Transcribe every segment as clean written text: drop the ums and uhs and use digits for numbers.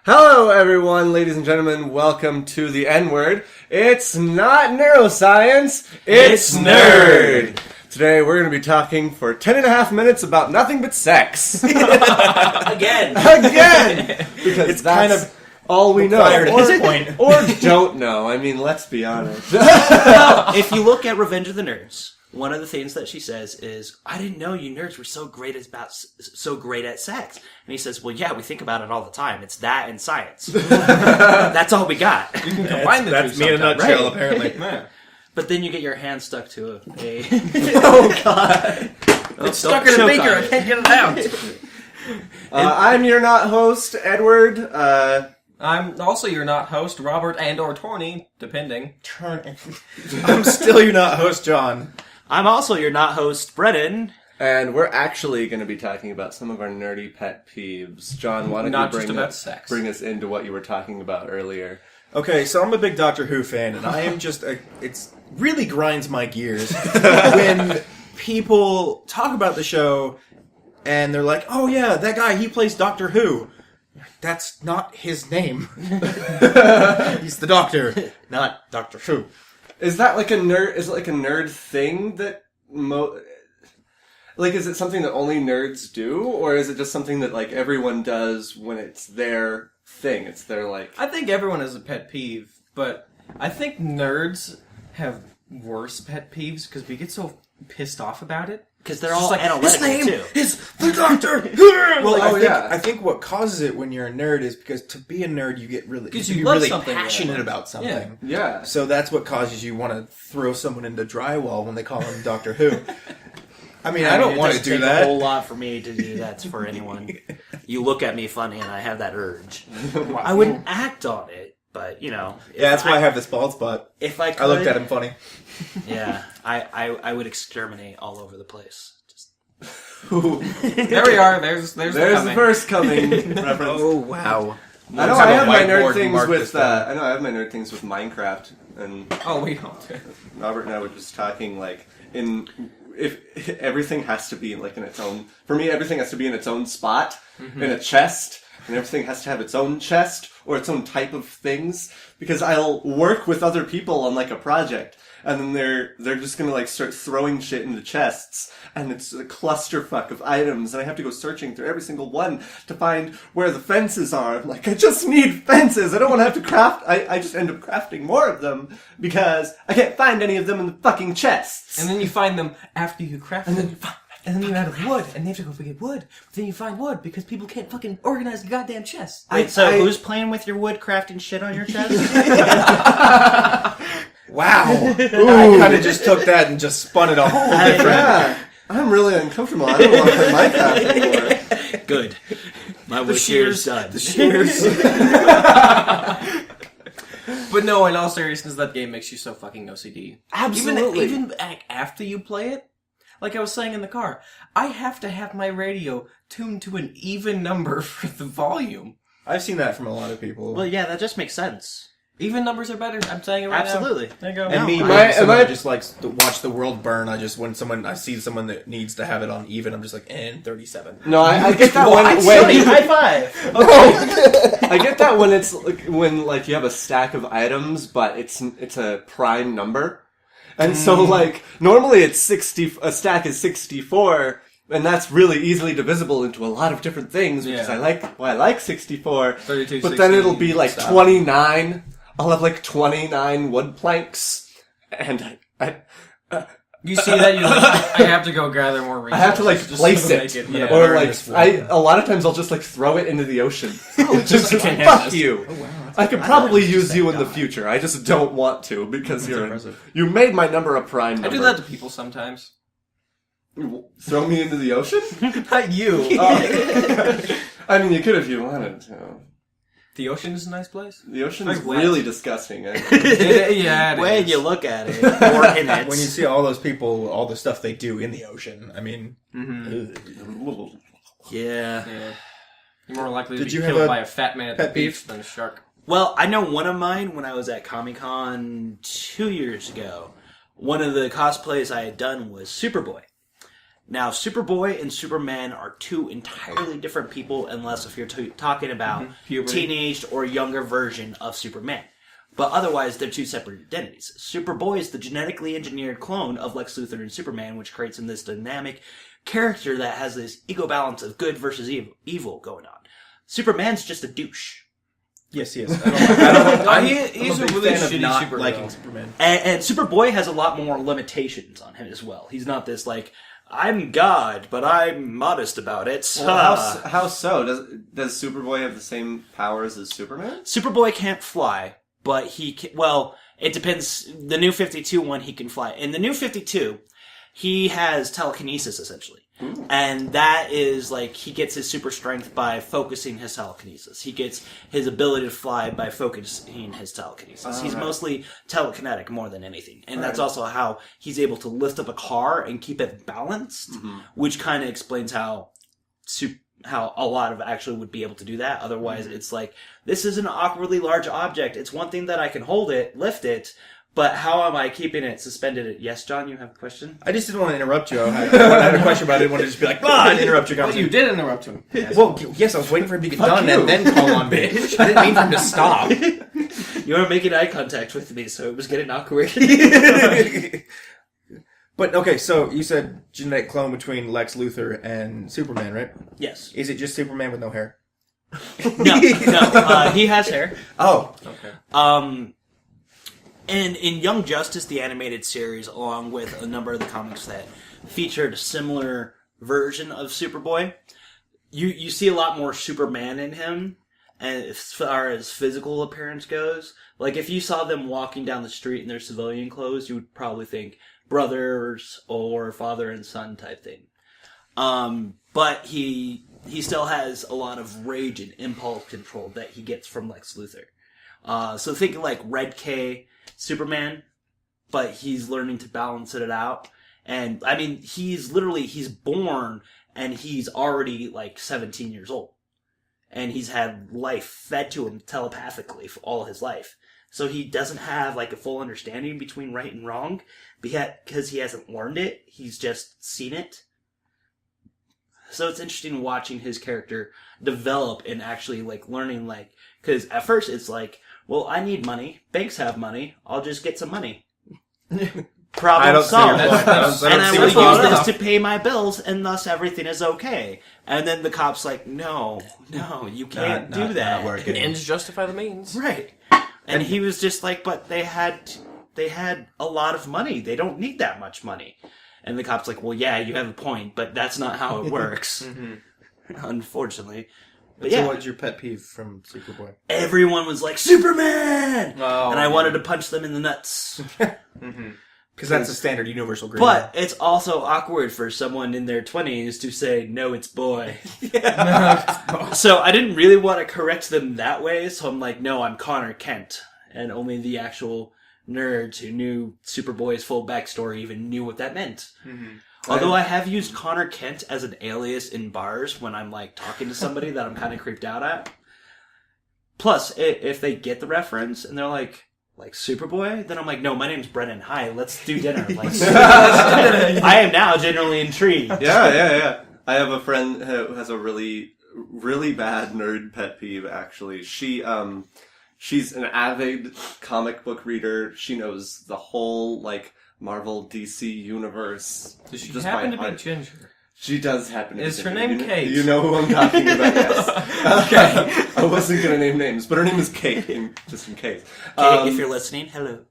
Hello, everyone, ladies and gentlemen. Welcome to the N-word. It's not neuroscience, it's nerd. Today, we're going to be talking for 10 and a half minutes about nothing but sex. Again. Because It's that's kind of all we know. required at this point. Or don't know. I mean, let's be honest. Well, if you look at Revenge of the Nerds, one of the things that she says is, "I didn't know you nerds were so great at sex." And he says, "Well, yeah, we think about it all the time. It's that and science. That's all we got." You can combine that's me in a nutshell, right? apparently. Yeah. But then you get your hand stuck to a Oh, God. it's stuck in a beaker. I can't get it out. I'm your not host, Edward. I'm also your not host, Robert and/or Tony, depending. I'm still your not host, John. I'm also your not host, Brennan. And we're actually going to be talking about some of our nerdy pet peeves. John, why don't Not you just about sex. bring us into what you were talking about earlier? Okay, so I'm a big Doctor Who fan, and I am just it's really grinds my gears when people talk about the show and they're like, "Oh yeah, that guy, he plays Doctor Who." That's not his name. He's the Doctor, not Doctor Who. Is that like a nerd? Is it like a nerd thing that like, is it something that only nerds do, or is it just something that like everyone does when it's their thing? It's their like. I think everyone has a pet peeve, but I think nerds have worse pet peeves because we get so pissed off about it. Because they're all analytical, too. is the Doctor. Well, yeah. I think what causes it when you're a nerd is because to be a nerd, you get really, Because you you be love really something passionate really much. about something. Yeah. So that's what causes you want to throw someone into drywall when they call him Doctor Who. I mean, I don't want to do It that. a whole lot for me to do that for anyone. You look at me funny, and I have that urge. I wouldn't act on it, but you know. Yeah, that's why I have this bald spot. If I could, I looked at him funny. Yeah, I would exterminate all over the place. There we are. There's There's the the first coming reference. Oh wow! I know Have I a have my nerd whiteboard things marked with. this down. I know I have my nerd things with Minecraft, and Oh, we all do. Robert and I were just talking like if everything has to be like in its own. For me, everything has to be in its own spot in a chest, and everything has to have its own chest or its own type of things. Because I'll work with other people on like a project, and then they're just gonna like start throwing shit into chests, and it's a clusterfuck of items, and I have to go searching through every single one to find where the fences are. I'm like, I just need fences. I don't want to have to craft. I just end up crafting more of them because I can't find any of them in the fucking chests. And then you find them after you craft them. And then you add wood, and they have to go get wood. But then you find wood because people can't fucking organize the goddamn chest. Wait, so who's playing with your wood crafting shit on your chest? Wow! I kind of just took that and just spun it a whole different. Yeah, I'm really uncomfortable. I don't want to play Minecraft anymore. Good. My wish here is done. The shears. But no, in all seriousness, that game makes you so fucking OCD. Absolutely. Even after you play it, like I was saying in the car, I have to have my radio tuned to an even number for the volume. I've seen that from a lot of people. Well, yeah, that just makes sense. Even numbers are better. I'm saying it right Absolutely. now. There you go. And me, Am being I- someone am I- that just likes to watch the world burn, I see someone that needs to have it on even, I'm just like, 37. No, I get that when High five! I get that when it's like, when like you have a stack of items, but it's a prime number, and so like normally it's 60. A stack is 64, and that's really easily divisible into a lot of different things, which is I like 64. 32, but then 16, it'll be like stop. 29. I'll have like 29 wood planks, and You see that? You're like, I have to go gather more resources. I have to like just place to it, make yeah. or burn like this wood. a lot of times I'll just like throw it into the ocean. Just can't fuck have this. you. Oh, wow. I could probably use you in the future. I just don't want to because impressive. you made my number a prime number. I do that to people sometimes. Throw me into the ocean? Not you. Oh. I mean, you could if you wanted to. The ocean is a nice place. The ocean's Like wet. really disgusting. Yeah, it When is. you look at it, or in it. When you see all those people, all the stuff they do in the ocean, I mean... Yeah. Yeah. You're more likely to Did be you have killed a by a fat man at the pet peeve? beach than a shark. Well, I know one of mine when I was at Comic-Con 2 years ago. One of the cosplays I had done was Superboy. Now, Superboy and Superman are two entirely different people, unless if you're talking about teenaged or younger version of Superman. But otherwise, they're two separate identities. Superboy is the genetically engineered clone of Lex Luthor and Superman, which creates him this dynamic character that has this ego balance of good versus evil going on. Superman's just a douche. Yes, he is. He's a really shitty superhero. Liking Superman. And Superboy has a lot more limitations on him as well. He's not this, like, I'm God, but I'm modest about it. Well, how so? Does Superboy have the same powers as Superman? Superboy can't fly, but he can, well, it depends. The New 52 one, he can fly. In the New 52, he has telekinesis, essentially. Ooh. And that is, like, he gets his super strength by focusing his telekinesis. He gets his ability to fly by focusing his telekinesis. He's mostly telekinetic more than anything. And that's also how he's able to lift up a car and keep it balanced, which kind of explains how a lot of actually would be able to do that. Otherwise, it's like, this is an awkwardly large object. It's one thing that I can hold it, lift it, but how am I keeping it suspended? Yes, John, you have a question? I just didn't want to interrupt you. I had a question, but I didn't want to just be like, and interrupt your But conversation. you did interrupt him. Well, yes, I was waiting for him to get done and then call on me. I didn't mean for him to stop. You were making eye contact with me, so it was getting awkward. But, okay, so you said genetic clone between Lex Luthor and Superman, right? Yes. Is it just Superman with no hair? No, he has hair. Oh, okay. And in Young Justice, the animated series, along with a number of the comics that featured a similar version of Superboy, you see a lot more Superman in him, and as far as physical appearance goes. Like, if you saw them walking down the street in their civilian clothes, you would probably think brothers or father and son type thing. But he still has a lot of rage and impulse control that he gets from Lex Luthor. So think like Red K Superman, but he's learning to balance it out. And, I mean, he's born and he's already, like, 17 years old. And he's had life fed to him telepathically for all his life. So he doesn't have, like, a full understanding between right and wrong, because he hasn't learned it. He's just seen it. So it's interesting watching his character develop and actually, like, learning, like, because at first it's like, well, I need money. Banks have money. I'll just get some money. Problem solved. And I will use this to pay my bills, and thus everything is okay. And then the cop's like, no, you can't do that. Not working. Ends justify the means. Right. And he was just like, but they had a lot of money. They don't need that much money. And the cop's like, well, yeah, you have a point, but that's not how it works. Unfortunately. But so yeah. what's your pet peeve from Superboy? Everyone was like, Superman! Oh, and I wanted to punch them in the nuts. Because that's a standard universal greeting. But it's also awkward for someone in their 20s to say, no, it's boy. So I didn't really want to correct them that way, so I'm like, no, I'm Connor Kent. And only the actual nerds who knew Superboy's full backstory even knew what that meant. Although I have used Connor Kent as an alias in bars when I'm, like, talking to somebody that I'm kind of creeped out at. Plus, if they get the reference and they're like Superboy, then I'm like, no, my name's Brennan. Hi, let's do dinner. Like, I am now generally intrigued. Yeah. I have a friend who has a really, really bad nerd pet peeve, actually. She's an avid comic book reader. She knows the whole, like, Marvel DC universe. Does she just happen to by be ginger? She does happen to be Is ginger. her name Kate? You know who I'm talking about, yes. Okay. I wasn't going to name names, but her name is Kate, just in case. Kate, if you're listening, hello.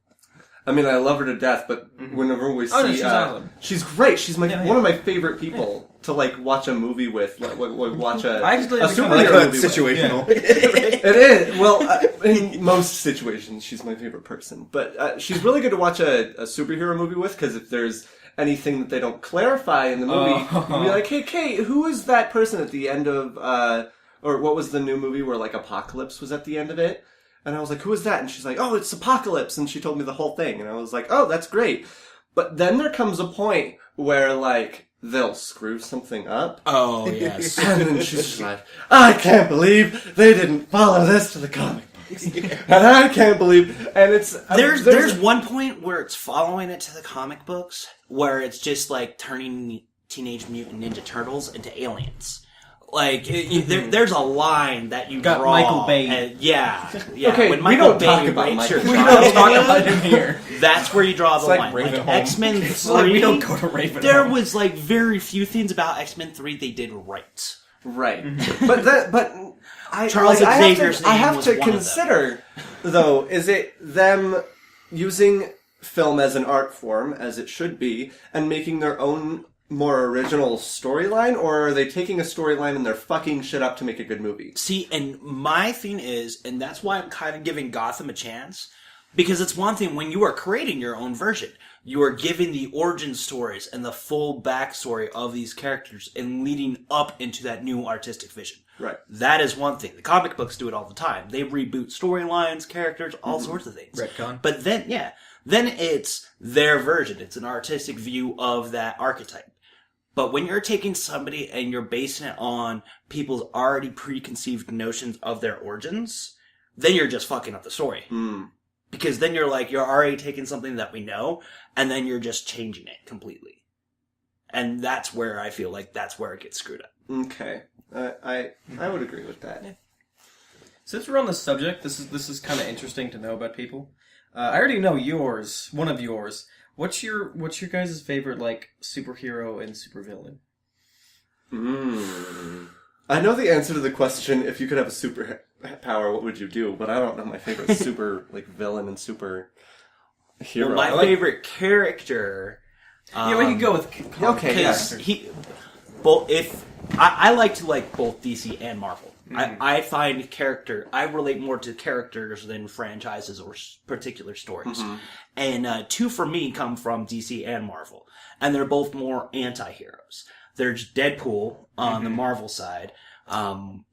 I mean, I love her to death, but whenever we see... no, she's awesome. She's great. She's one of my favorite people to, like, watch a movie with. Like, watch a superhero movie situational. with. It is. Well, in most situations, she's my favorite person. But she's really good to watch a superhero movie with, because if there's anything that they don't clarify in the movie, you'll be like, hey, Kate, who is that person at the end of... or what was the new movie where, like, Apocalypse was at the end of it? And I was like, who is that? And she's like, oh, it's Apocalypse. And she told me the whole thing. And I was like, oh, that's great. But then there comes a point where, like, they'll screw something up. Oh, yes. And then she's just like, I can't believe they didn't follow this to the comic books. And I can't believe... And it's... There's one point where it's following it to the comic books, where it's just, like, turning Teenage Mutant Ninja Turtles into aliens. Like, there's a line that you Got draw. Michael Bay. And, yeah. Okay, when we Michael don't talk Bay about rapes Michael your Bay. We child, don't talk about him here. that's where you draw the like line. Like Ravenholm. X-Men 3, It's like we don't go to Ravenholm. there was like very few things about X-Men 3 they did right. Right. but Charles Xavier's I name have was to one of consider, though, is it them using film as an art form, as it should be, and making their own more original storyline, or are they taking a storyline and they're fucking shit up to make a good movie? See, and my thing is, and that's why I'm kind of giving Gotham a chance, because it's one thing when you are creating your own version, you are giving the origin stories and the full backstory of these characters and leading up into that new artistic vision. Right. That is one thing. The comic books do it all the time. They reboot storylines, characters, all sorts of things. Retcon. But then, then it's their version. It's an artistic view of that archetype. But when you're taking somebody and you're basing it on people's already preconceived notions of their origins, then you're just fucking up the story. Because then you're already taking something that we know, and then you're just changing it completely. And that's where I feel like that's where it gets screwed up. Okay. I would agree with that. Since we're on the subject, this is kind of interesting to know about people. I already know yours, one of yours. What's your guys' favorite like superhero and supervillain? I know the answer to the question, if you could have a superpower, what would you do? But I don't know my favorite super villain and super hero. Well, my favorite character. Yeah, we could go with Okay, Because yeah. I like to like both DC and Marvel. I find I relate more to characters than franchises or particular stories. And two for me come from DC and Marvel. And they're both more anti-heroes. There's Deadpool on the Marvel side.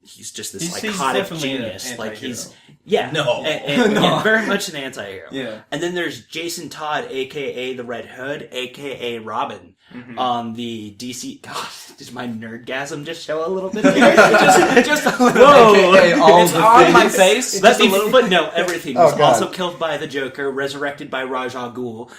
He's just this He's psychotic definitely an genius. Like anti-hero. No. and very much an anti-hero. Yeah. And then there's Jason Todd, aka the Red Hood, aka Robin, on the DC. God, did my nerdgasm just show a little bit here? just a little. Whoa! It's on my face. Let me footnote everything. Oh, Was God. also killed by the Joker, resurrected by Ra's al Ghul.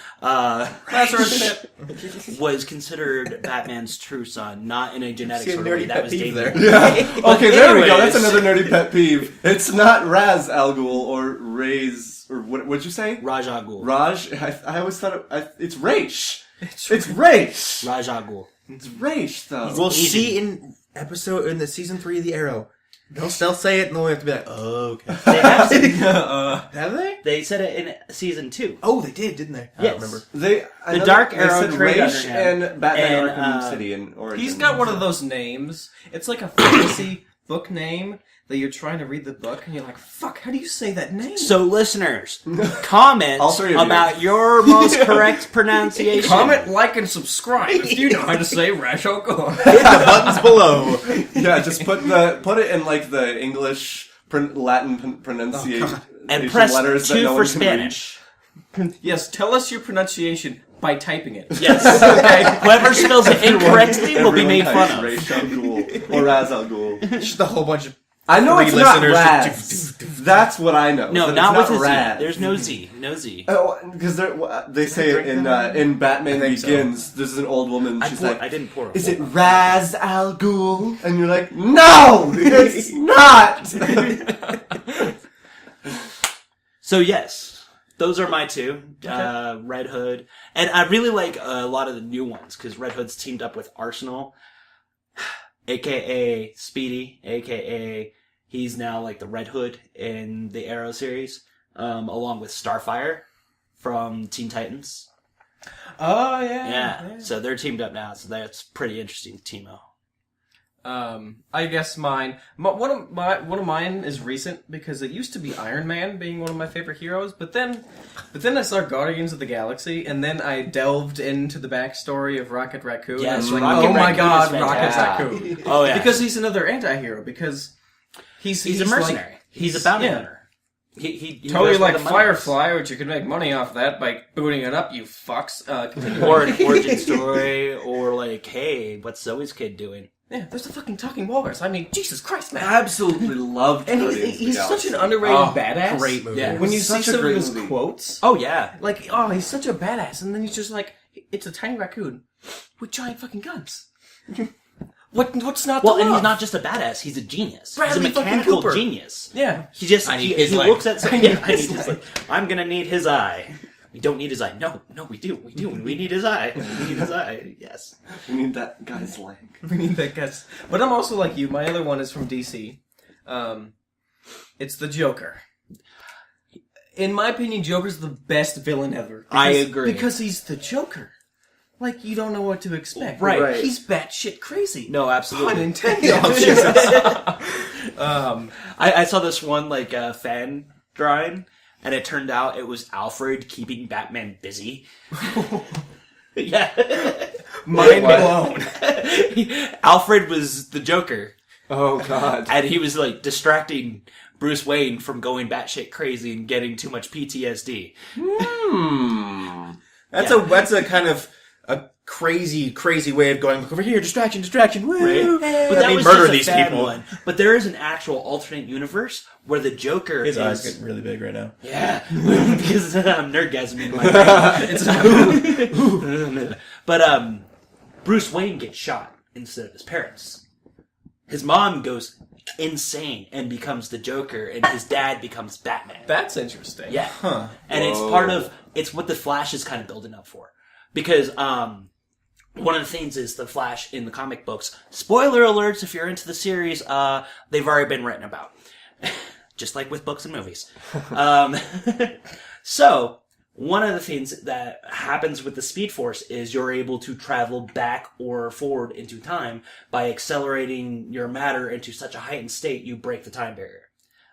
Was considered Batman's true son, not in a genetic See a sort of way. nerdy That pet was peeve David. there. Yeah. Okay, there we go. That's anyways. another nerdy pet peeve. It's not Raz Al Ghul or Ray's, or what'd you say? Ra's al Ghul. Raj? I always thought it's Raish. It's Raish. Ra's al Ghul. It's Raish, though. We'll see in the season 3 of The Arrow. They'll say it, and they'll have to be like, oh, okay. They have said, Have they? they said it in season 2. Oh, they did, didn't they? I Yes. don't remember. The Dark Arrow trade Raish under him. and Batman And, Arkham City in Origins. He's got one of those names. It's like a fantasy book name that you're trying to read the book, and you're like, "Fuck, how do you say that name?" So, listeners, comment All three of you. about your most correct pronunciation. Comment, like, and subscribe if you know how to say Ra's al Ghul. Hit the buttons below. Yeah, just put it in like the English Latin pronunciation and press letters 2 that no for one can Spanish. Yes, tell us your pronunciation by typing it. Yes. Okay. Whoever spells it incorrectly will be made fun of. Raish Al Ghul or Raz Al Ghul. Just a whole bunch of I know Three it's not listeners Raz. That's what I know. No, that not it's with a Z. Raz. There's no Z. No Z. Oh, because they say it in Batman I think so. Begins. This is an old woman. She's like, I didn't pour a "Is it full- Raz Al Ghul?" And you're like, "No, it's not." So yes, those are my two. Red Hood, and I really like a lot of the new ones because Red Hood's teamed up with Arsenal, aka Speedy, aka he's now like the Red Hood in the Arrow series, along with Starfire from Teen Titans. Oh yeah. Yeah, so they're teamed up now, so that's pretty interesting teamo. I guess one of mine is recent because it used to be Iron Man being one of my favorite heroes, but then I saw Guardians of the Galaxy, and then I delved into the backstory of Rocket Raccoon. Yes, and I was like, Rocket oh my Raccoon god, is Rocket fantastic. Raccoon! Oh yeah, Because he's another anti-hero. Because he's a mercenary. Like, he's a bounty yeah. hunter. He Totally goes where like the money is. Firefly, which you can make money off that by booting it up, you fucks. Continue. Or an origin story, or like, hey, what's Zoe's kid doing? Yeah, there's a fucking talking walrus. I mean, Jesus Christ, man! Absolutely loved And Guardians of the he's such an Galaxy. underrated Oh, badass. great movie. Yeah. When you see Such a some of great his movie. quotes, Oh yeah, like, oh, he's such a badass, and then he's just like, it's a tiny raccoon with giant fucking guns. What's not Well, to and love? he's not just a badass; he's a genius. Bradley he's a fucking mechanical Cooper. genius. Yeah. He just I need he, his he leg. looks at something. I Yeah, I need his his leg. leg. I'm gonna need his eye. We don't need his eye. No, we do. We need his eye. We need his eye. Yes. We need that guy's leg. We need that guess. But I'm also like you. My other one is from DC. It's the Joker. In my opinion, Joker's the best villain ever. I agree. Because he's the Joker. Like, you don't know what to expect. Right. He's batshit crazy. No, absolutely. Pun intended. I saw this one fan drawing, and it turned out it was Alfred keeping Batman busy. Yeah. Mind blown. Alfred was the Joker, Oh God. and he was distracting Bruce Wayne from going batshit crazy and getting too much PTSD. That's a kind of a crazy way of going, look over here, distraction, woo! Right? But that was murder just a these fan people. one. But there is an actual alternate universe where the Joker His is... eyes getting really big right now. Yeah, because I'm nerdgasming my brain. It's But Bruce Wayne gets shot instead of his parents. His mom goes insane and becomes the Joker, and his dad becomes Batman. That's interesting. Yeah. Huh. And it's what the Flash is kind of building up for. Because one of the things is the Flash in the comic books, spoiler alerts if you're into the series, they've already been written about. Just like with books and movies. So, one of the things that happens with the Speed Force is you're able to travel back or forward into time by accelerating your matter into such a heightened state you break the time barrier.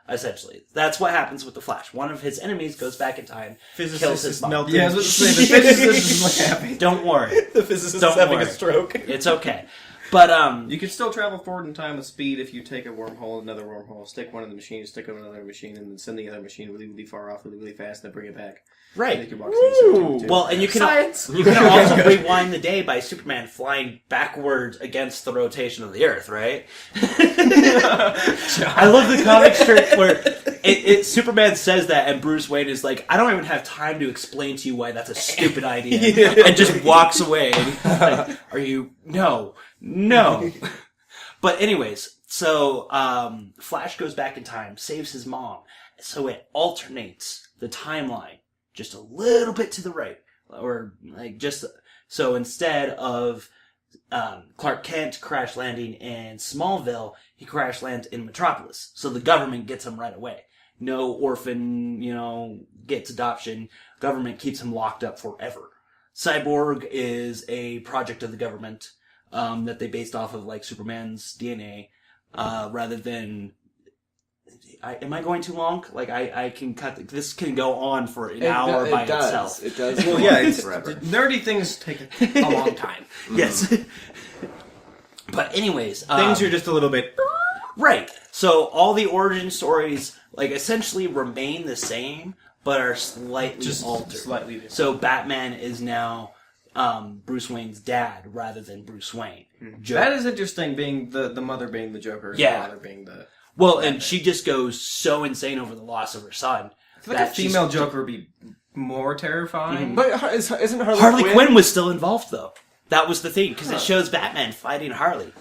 Essentially. That's what happens with the Flash. One of his enemies goes back in time, kills Physicist his is mom. melting. Yeah, I was about to say, the physicist is happy. Don't worry. The physicist Don't is having worry. a stroke. It's okay. But, You can still travel forward in time with speed if you take a wormhole, another wormhole, stick one in the machine, stick it in another machine, and then send the other machine really, really far off, really, really fast, and then bring it back. right. And you can walk through the too. Well, and you can Science! you can also rewind the day by Superman flying backwards against the rotation of the Earth, right? I love the comic strip where Superman says that, and Bruce Wayne is like, "I don't even have time to explain to you why that's a stupid idea," and just walks away. And he's like, "Are you no?" But anyways, so Flash goes back in time, saves his mom, so it alternates the timeline just a little bit to the right, or so instead of Clark Kent crash landing in Smallville, he crash lands in Metropolis. So the government gets him right away. No orphan, gets adoption. Government keeps him locked up forever. Cyborg is a project of the government that they based off of Superman's DNA, rather than. Am I going too long? I can cut. This can go on for an hour by itself. It does. Well, yeah, it's forever. Nerdy things take a long time. Yes. But anyways, things are just a little bit. right. So all the origin stories essentially remain the same, but are slightly Just altered. slightly different. So Batman is now Bruce Wayne's dad rather than Bruce Wayne. That is interesting, being the mother being the Joker, and Yeah. the father being the... Well, and she just goes so insane over the loss of her son. I feel like a female Joker would be more terrifying. But isn't Harley Quinn was still involved, though. That was the thing, because it shows Batman fighting Harley.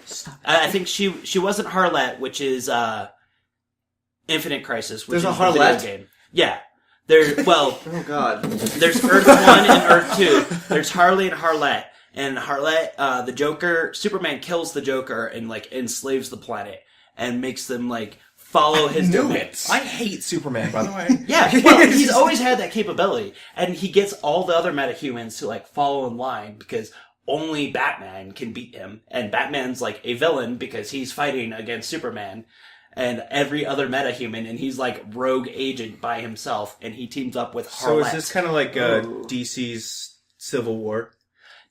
I think she wasn't Harlette, which is Infinite Crisis, which There's is a the video Harlette? game. Yeah. Oh God. There's Earth 1 and Earth 2. There's Harley and Harlette. And Harlette, the Joker, Superman kills the Joker and enslaves the planet and makes them follow his domains. I hate Superman, by the way. Yeah, well, he's always had that capability, and he gets all the other metahumans to follow in line because only Batman can beat him, and Batman's a villain because he's fighting against Superman and every other metahuman, and he's rogue agent by himself, and he teams up with Harlette. So is this kind of like DC's Civil War?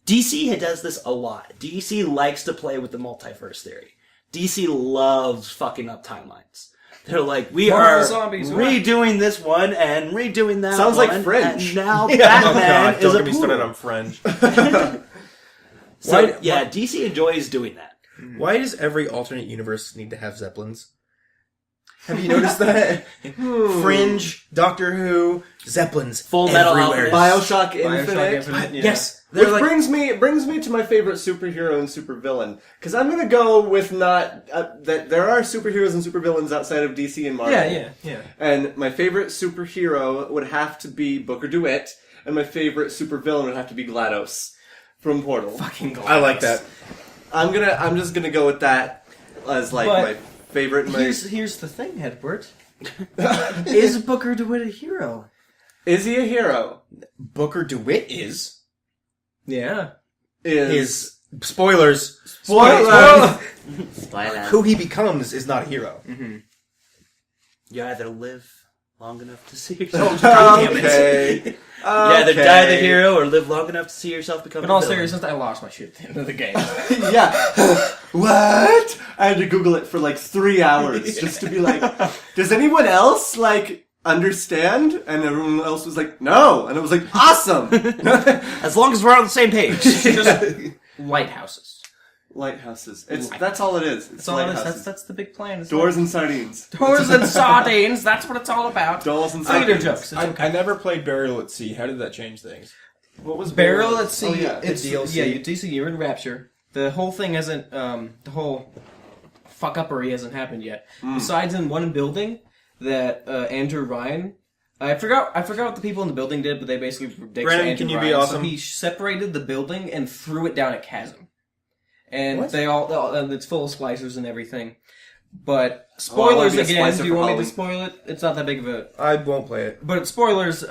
DC does this a lot. DC likes to play with the multiverse theory. DC loves fucking up timelines. They're we Marvel are zombies, what? redoing this one and redoing that Sounds one. like Fringe. And now Oh Batman God! is Don't a get me started poodle. on Fringe. So, Why- yeah, DC enjoys doing that. Why does every alternate universe need to have Zeppelins? Have you noticed that? Fringe, Doctor Who, Zeppelins, Full Metal everywhere. Alchemist. Bioshock Bioshock Infinite. Infinite, yeah. Yes, Which they're like brings me to my favorite superhero and supervillain. Because I'm gonna go with not that there are superheroes and supervillains outside of DC and Marvel. Yeah. And my favorite superhero would have to be Booker DeWitt, and my favorite supervillain would have to be GLaDOS from Portal. Fucking GLaDOS. I like that. I'm just gonna go with that as like But my favorite. Here's the thing, Edward. Is Booker DeWitt a hero? Is he a hero? Booker DeWitt is Yeah. his spoilers. Spoiler! Who he becomes is not a hero. You either live long enough to see yourself. God damn it. Okay. You either die the hero or live long enough to see yourself become In a all villain. seriousness, I lost my shit at the end of the game. Yeah. What? I had to Google it for like 3 hours just to be like, does anyone else like understand? And everyone else was like, no. And I was like, awesome. As long as we're on the same page. Just lighthouses. Lighthouses. That's all it is. It's That's all it is. lighthouses. That's the big plan. It's Doors and sardines. Doors and sardines. That's what it's all about. Doors and Theater sardines. jokes. It's okay. I never played Burial at Sea. How did that change things? What was Barrel at Sea. Oh, yeah. It's The DLC. Yeah, you DC. You're in Rapture. The whole thing hasn't. The whole fuck uppery hasn't happened yet. Besides, in one building that Andrew Ryan. I forgot what the people in the building did, but they basically predicted Brandon, Andrew can you Ryan. be awesome? So he separated the building and threw it down a chasm. And What? they all and it's full of splicers and everything. But Oh, I wanna spoilers be a again. splicer Do you for want me Halloween. to spoil it? It's not that big of a. I won't play it. But spoilers.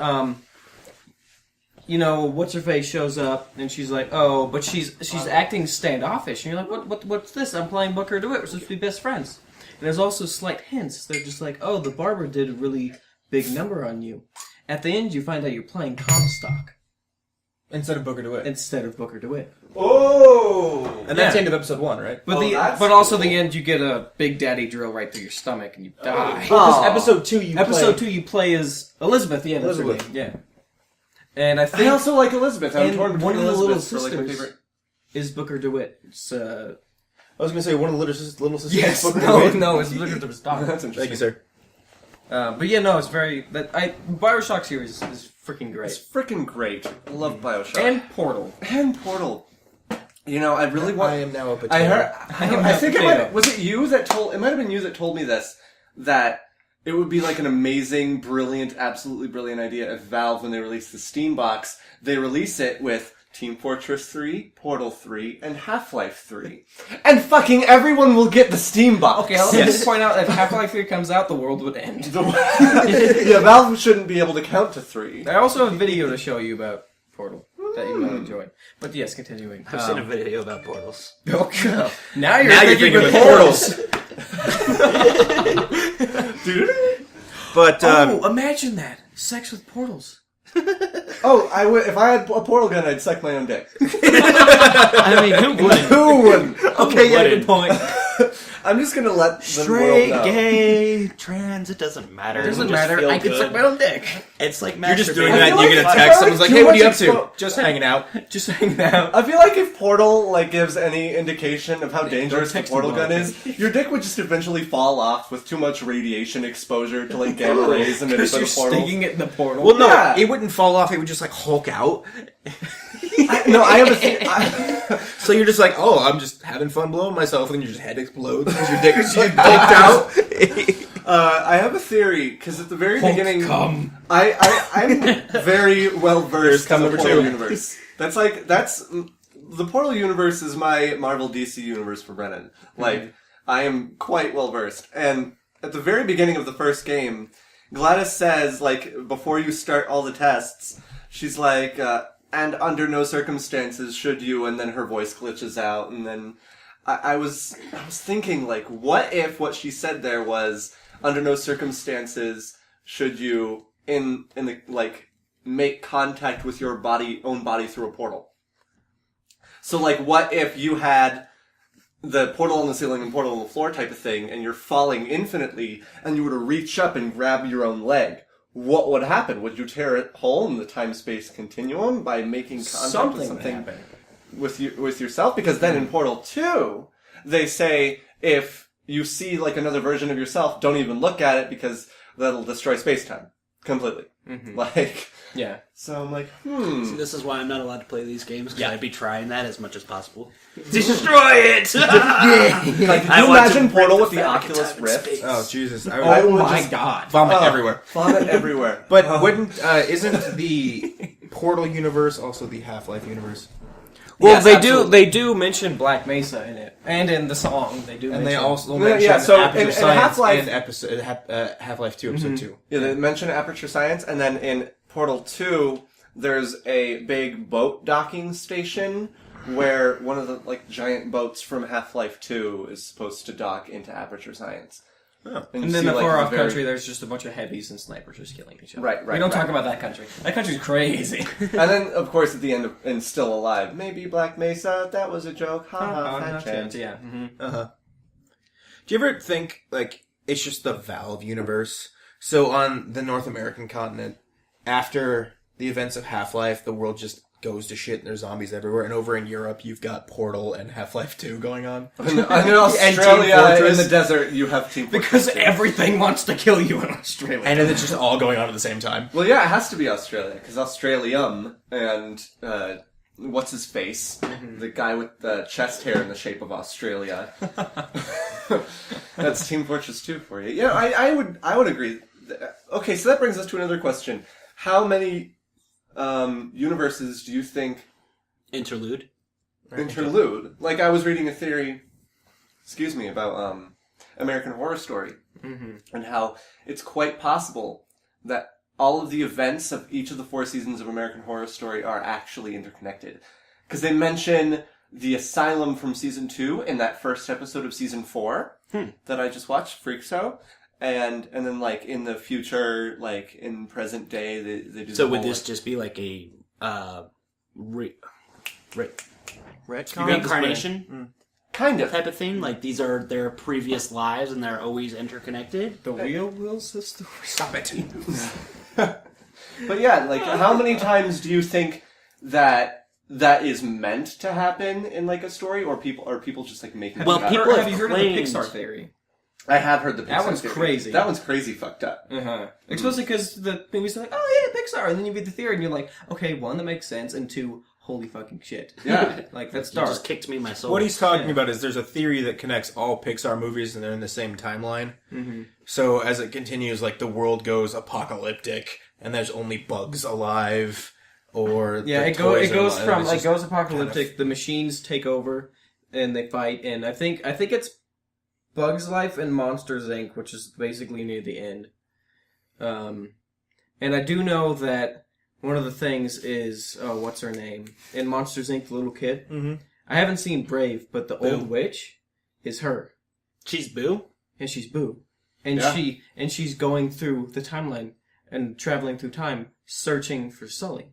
What's her face shows up and she's like, oh, but she's acting standoffish, and you're like, what's this? I'm playing Booker DeWitt. We're supposed to be best friends. And there's also slight hints. They're just like, oh, the barber did a really big number on you. At the end, you find out you're playing Comstock Instead of Booker DeWitt. instead of Booker DeWitt. Oh! And that's the Yeah. end of episode 1, right? But that's also cool. the end, you get a Big Daddy drill right through your stomach and you die. Oh. Episode 2 you Episode 2, you play as Elizabeth. Yeah, that's her Elizabeth. name. Yeah. And I I think also like Elizabeth. I'm and torn one between of the little Elizabeth for like my sisters favorite. is Booker DeWitt. It's I was going to say one of the little sisters. yes, Booker no, DeWitt. no, it's Booker DeWitt's daughter. That's Thank interesting. you, sir. But yeah, no, it's very Bioshock series is freaking great. It's freaking great. I love Bioshock. And Portal. And Portal. You know, I really want. I am now a potato. I heard. I think it potato. might. Was it you that told? It might have been you that told me this. That it would be like an amazing, brilliant, absolutely brilliant idea if Valve, when they release the Steam box, they release it with Team Fortress 3, Portal 3, and Half-Life 3, and fucking everyone will get the Steam box. Okay, let me just point out that if Half-Life 3 comes out, the world would end. Yeah, Valve shouldn't be able to count to 3. I also have a video to show you about Portal that you might enjoy. But yes, continuing. I've seen a video about portals. Oh, God. Now you're Now you're thinking thinking with with portals. Dude. But, Imagine that. Sex with portals. Oh, I would. If I had a portal gun, I'd suck my own dick. I mean, who wouldn't? Who wouldn't? Okay, yeah, wouldn't? good point. I'm just gonna let the Straight, world know. gay, trans, it doesn't matter. It doesn't It'll just matter. feel I can good. suck my own dick. It's like you're just doing masturbating. that and feel you like- get a I feel text. like Someone's like, too hey, what are you up much to? expo- Just hanging out. Just hanging out. I feel like if Portal like gives any indication of how dangerous the text portal them gun all. is, your dick would just eventually fall off with too much radiation exposure to like gamma rays emitted Because by you're the portal. sticking it in the portal. Well, no, Yeah. it wouldn't fall off. It would just, like, hulk out. I have a thing. So you're just like, oh, I'm just having fun blowing myself, and then your head explodes because your dick is just hulked out. I have a theory because at the very beginning, come. I'm very well versed in Here's the come Portal number 2. universe. That's the Portal universe is my Marvel DC universe for Brennan. Like I am quite well versed, and at the very beginning of the first game, Gladys says like before you start all the tests, she's like, and under no circumstances should you, and then her voice glitches out, and then I was thinking like, what if what she said there was under no circumstances should you in the like make contact with your own body through a portal. So like what if you had the portal on the ceiling and portal on the floor type of thing and you're falling infinitely and you were to reach up and grab your own leg? What would happen? Would you tear it whole in the time-space continuum by making contact with something with yourself? Because then in Portal 2, they say if you see like another version of yourself, don't even look at it because that'll destroy space-time completely. Like, Yeah. so I'm like, See, this is why I'm not allowed to play these games, because I'd be trying that as much as possible. Destroy it! Like, can you imagine Portal with the Oculus Rift? Oh Jesus! Oh my god. Vomit everywhere. Vomit everywhere. But wouldn't isn't the Portal universe also the Half-Life universe? Well, Yes, they absolutely. do mention Black Mesa in it, and in the song they do. And mention they also Yeah, mention so Aperture in Science Half-Life- and episode Half-Life 2 episode 2. Yeah, they mention Aperture Science, and then in Portal 2, there's a big boat docking station where one of the like giant boats from Half-Life 2 is supposed to dock into Aperture Science. Oh. you And then see, the like, far off very- country, there's just a bunch of heavies and snipers just killing each other. Right, We don't right. talk about that country. That country's crazy. And then, of course, at the end of and Still Alive, maybe Black Mesa, that was a joke. Ha ha, fat chance. Yeah. Do you ever think like it's just the Valve universe? So on the North American continent, after the events of Half-Life, the world just goes to shit and there's zombies everywhere. And over in Europe, you've got Portal and Half-Life 2 going on. And in Australia, Team Fortress. in the desert, you have Team Because Fortress 2. everything wants to kill you in Australia. And then it's just all going on at the same time. Well, yeah, it has to be Australia, because Australium and, what's his face? The guy with the chest hair in the shape of Australia. That's Team Fortress 2 for you. Yeah, I would agree. Okay, so that brings us to another question. How many universes do you think Interlude. interlude? Like, I was reading a theory, about American Horror Story, and how it's quite possible that all of the events of each of the 4 seasons of American Horror Story are actually interconnected. Because they mention the asylum from season 2 in that first episode of season 4 that I just watched, Freak Show. And then, like, in the future, like, in present day, they do So the would whole, this just be like a Retcon? reincarnation kind of. type of thing? Like these are their previous lives and they're always interconnected? the real Will sister. Stop it. But yeah, like, how many times do you think that is meant to happen in, like, a story, or people just, like, making Well, it up? people Have you heard of the claimed- Pixar theory? I have heard the Pixar That one's theory. crazy. That one's crazy fucked up. Especially because the movies are like, oh yeah, Pixar, and then you read the theory and you're like, okay, 1, that makes sense, and 2, holy fucking shit. Yeah. Like, that's You dark. just kicked me in my soul. What he's talking about is there's a theory that connects all Pixar movies and they're in the same timeline. So as it continues, like, the world goes apocalyptic and there's only bugs alive, or Yeah, the it goes toys are from alive. It's it goes just apocalyptic. kind The machines take over, and they fight. And I think it's Bugs Life and Monsters Inc., which is basically near the end. And I do know that one of the things is what's her name in Monsters Inc., the little kid. I haven't seen Brave, but the old witch is her, She's Boo? and she's Boo, and Yeah. she's going through the timeline and traveling through time, searching for Sully.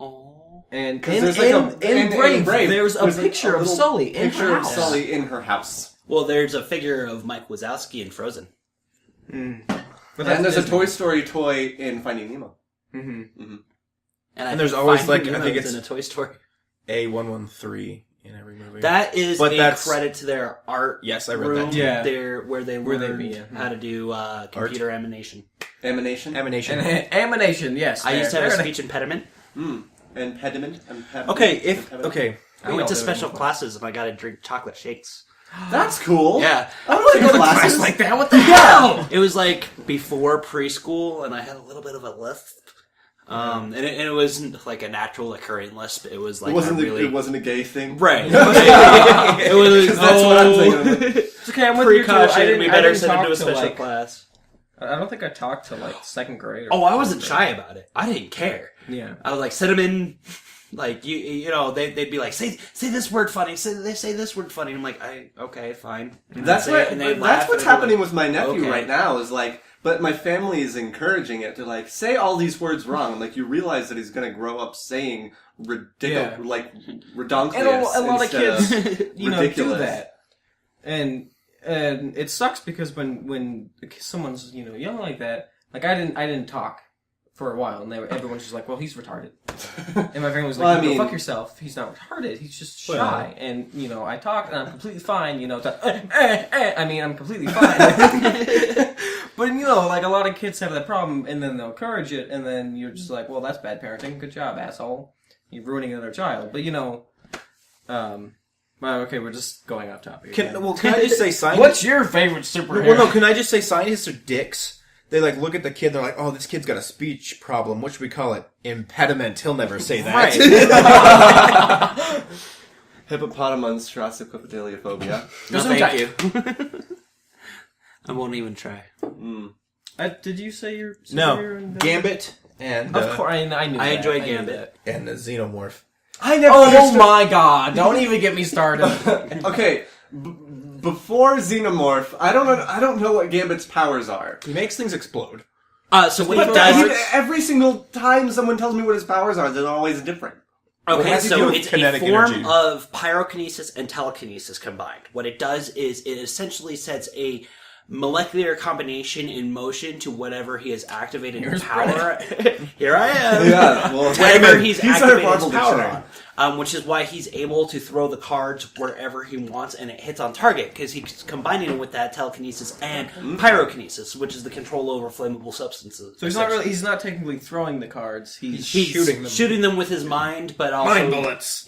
Oh. And 'Cause in, there's like in Brave, there's a like picture of little Sully in picture her of house. Sully in her house. Well, there's a figure of Mike Wazowski in Frozen. But And that's there's a Disney. Toy Story toy in Finding Nemo. And there's always, Finding like, I think Nemo's it's- in a Toy Story. A113 in every movie. That is But a that's- credit to their art Yes, I read room. that too. Yeah. Where they Where they learned be, yeah. how to do computer animation. Emanation. Emanation. And Amination, yes. I used to have a There it speech impediment. Impediment. Okay. I went to all do special it. classes and I got to drink chocolate shakes. That's cool. Yeah. I want to go to Class classes like that? What the hell? It was like before preschool, and I had a little bit of a lisp. And it wasn't like a natural occurring lisp. It was like It wasn't a gay thing. right. It was. 'Cause that's what I'm thinking. It's okay, I'm with you too. Precaution. We better didn't send him talk to a to, special like, class. I don't think I talked to like 2nd grade. Or Oh, I wasn't 3rd shy about it. I didn't care. grade. Yeah. I would like send them in. Like you know, they'd be like, say this word funny. They say this word funny. I'm like, okay, fine. That's Say what. it, and they'd That's laugh, what's and they'd be happening like, with my nephew okay. right now. Is like, but my family is encouraging it to like say all these words wrong. I'm like, you realize that he's going to grow up saying ridiculous, Yeah. like redonkulous. And a lot of instead kids, you know, do ridiculous. that. And it sucks because when someone's, you know, young like that, like I didn't talk for a while, and everyone's just like, well, he's retarded. And my friend was Well, like, I mean- "Go fuck yourself. He's not retarded. He's just shy." And I talk and I'm completely fine. I mean, I'm completely fine. But like a lot of kids have that problem, and then they'll encourage it, and then you're just like, "Well, that's bad parenting. Good job, asshole. You're ruining another child." But well, okay, we're just going off topic. Can again. I just say scientists? What's your favorite superhero? Well, no, can I just say scientists are dicks? They look at the kid, they're like, oh, this kid's got a speech problem. What should we call it? Impediment. He'll never say that. Right. Hippopotamonstrosophilia. No, thank you. I won't even try. Did you say your No. superhero in Gambit and Of course, I knew. I that. enjoy knew Gambit. that. and the Xenomorph. I never Oh understood. my god! Don't even get me started. Okay, before Xenomorph, I don't know what Gambit's powers are. He makes things explode. So what But he does... every single time someone tells me what his powers are, they're always different. Well, Okay, it has to do so with it's a kinetic form energy. of pyrokinesis and telekinesis combined. What it does is it essentially sets a molecular combination in motion to whatever he has activated his power. Here I am. Yeah, well, Whatever he's our activated his Marvel power dictionary. on. Which is why he's able to throw the cards wherever he wants and it hits on target, because he's combining it with that telekinesis and pyrokinesis, which is the control over flammable substances. So he's not technically throwing the cards. He's He's shooting them. with his mind, but also... Mind bullets.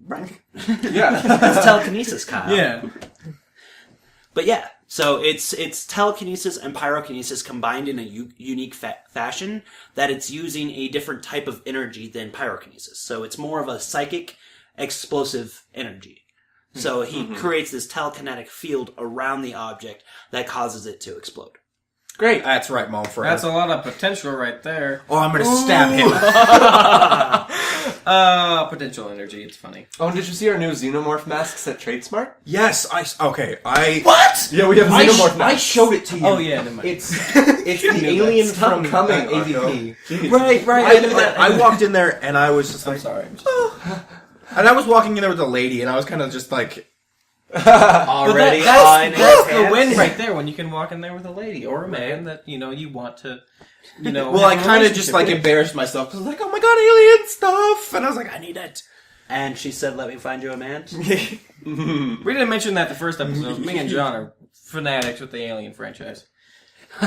Right. Yeah. It's telekinesis, Kyle. yeah. But yeah, so it's telekinesis and pyrokinesis combined in a unique fashion that it's using a different type of energy than pyrokinesis. So it's more of a psychic, explosive energy. So he creates this telekinetic field around the object that causes it to explode. Great. That's right, Mom Forever. That's a lot of potential right there. Oh, I'm gonna stab him. Potential energy. It's funny. Oh, and did you see our new Xenomorph masks at TradeSmart? Yes, I What? Yeah, we have Xenomorph I masks. showed it to you. Oh yeah, never mind. It's the alien Stop from coming, AVP. Right. I walked in there and I was just I'm like, sorry. and I was walking in there with a lady and I was kind of just like, Already That's the pants. win right there when you can walk in there with a lady or a man that you want to, well, I have a kind of just relationship like with. embarrassed myself because I was like, oh my god, alien stuff, and I was like, I need it. And she said, let me find you a man. We didn't mention that the first episode. Me and John are fanatics with the Alien franchise.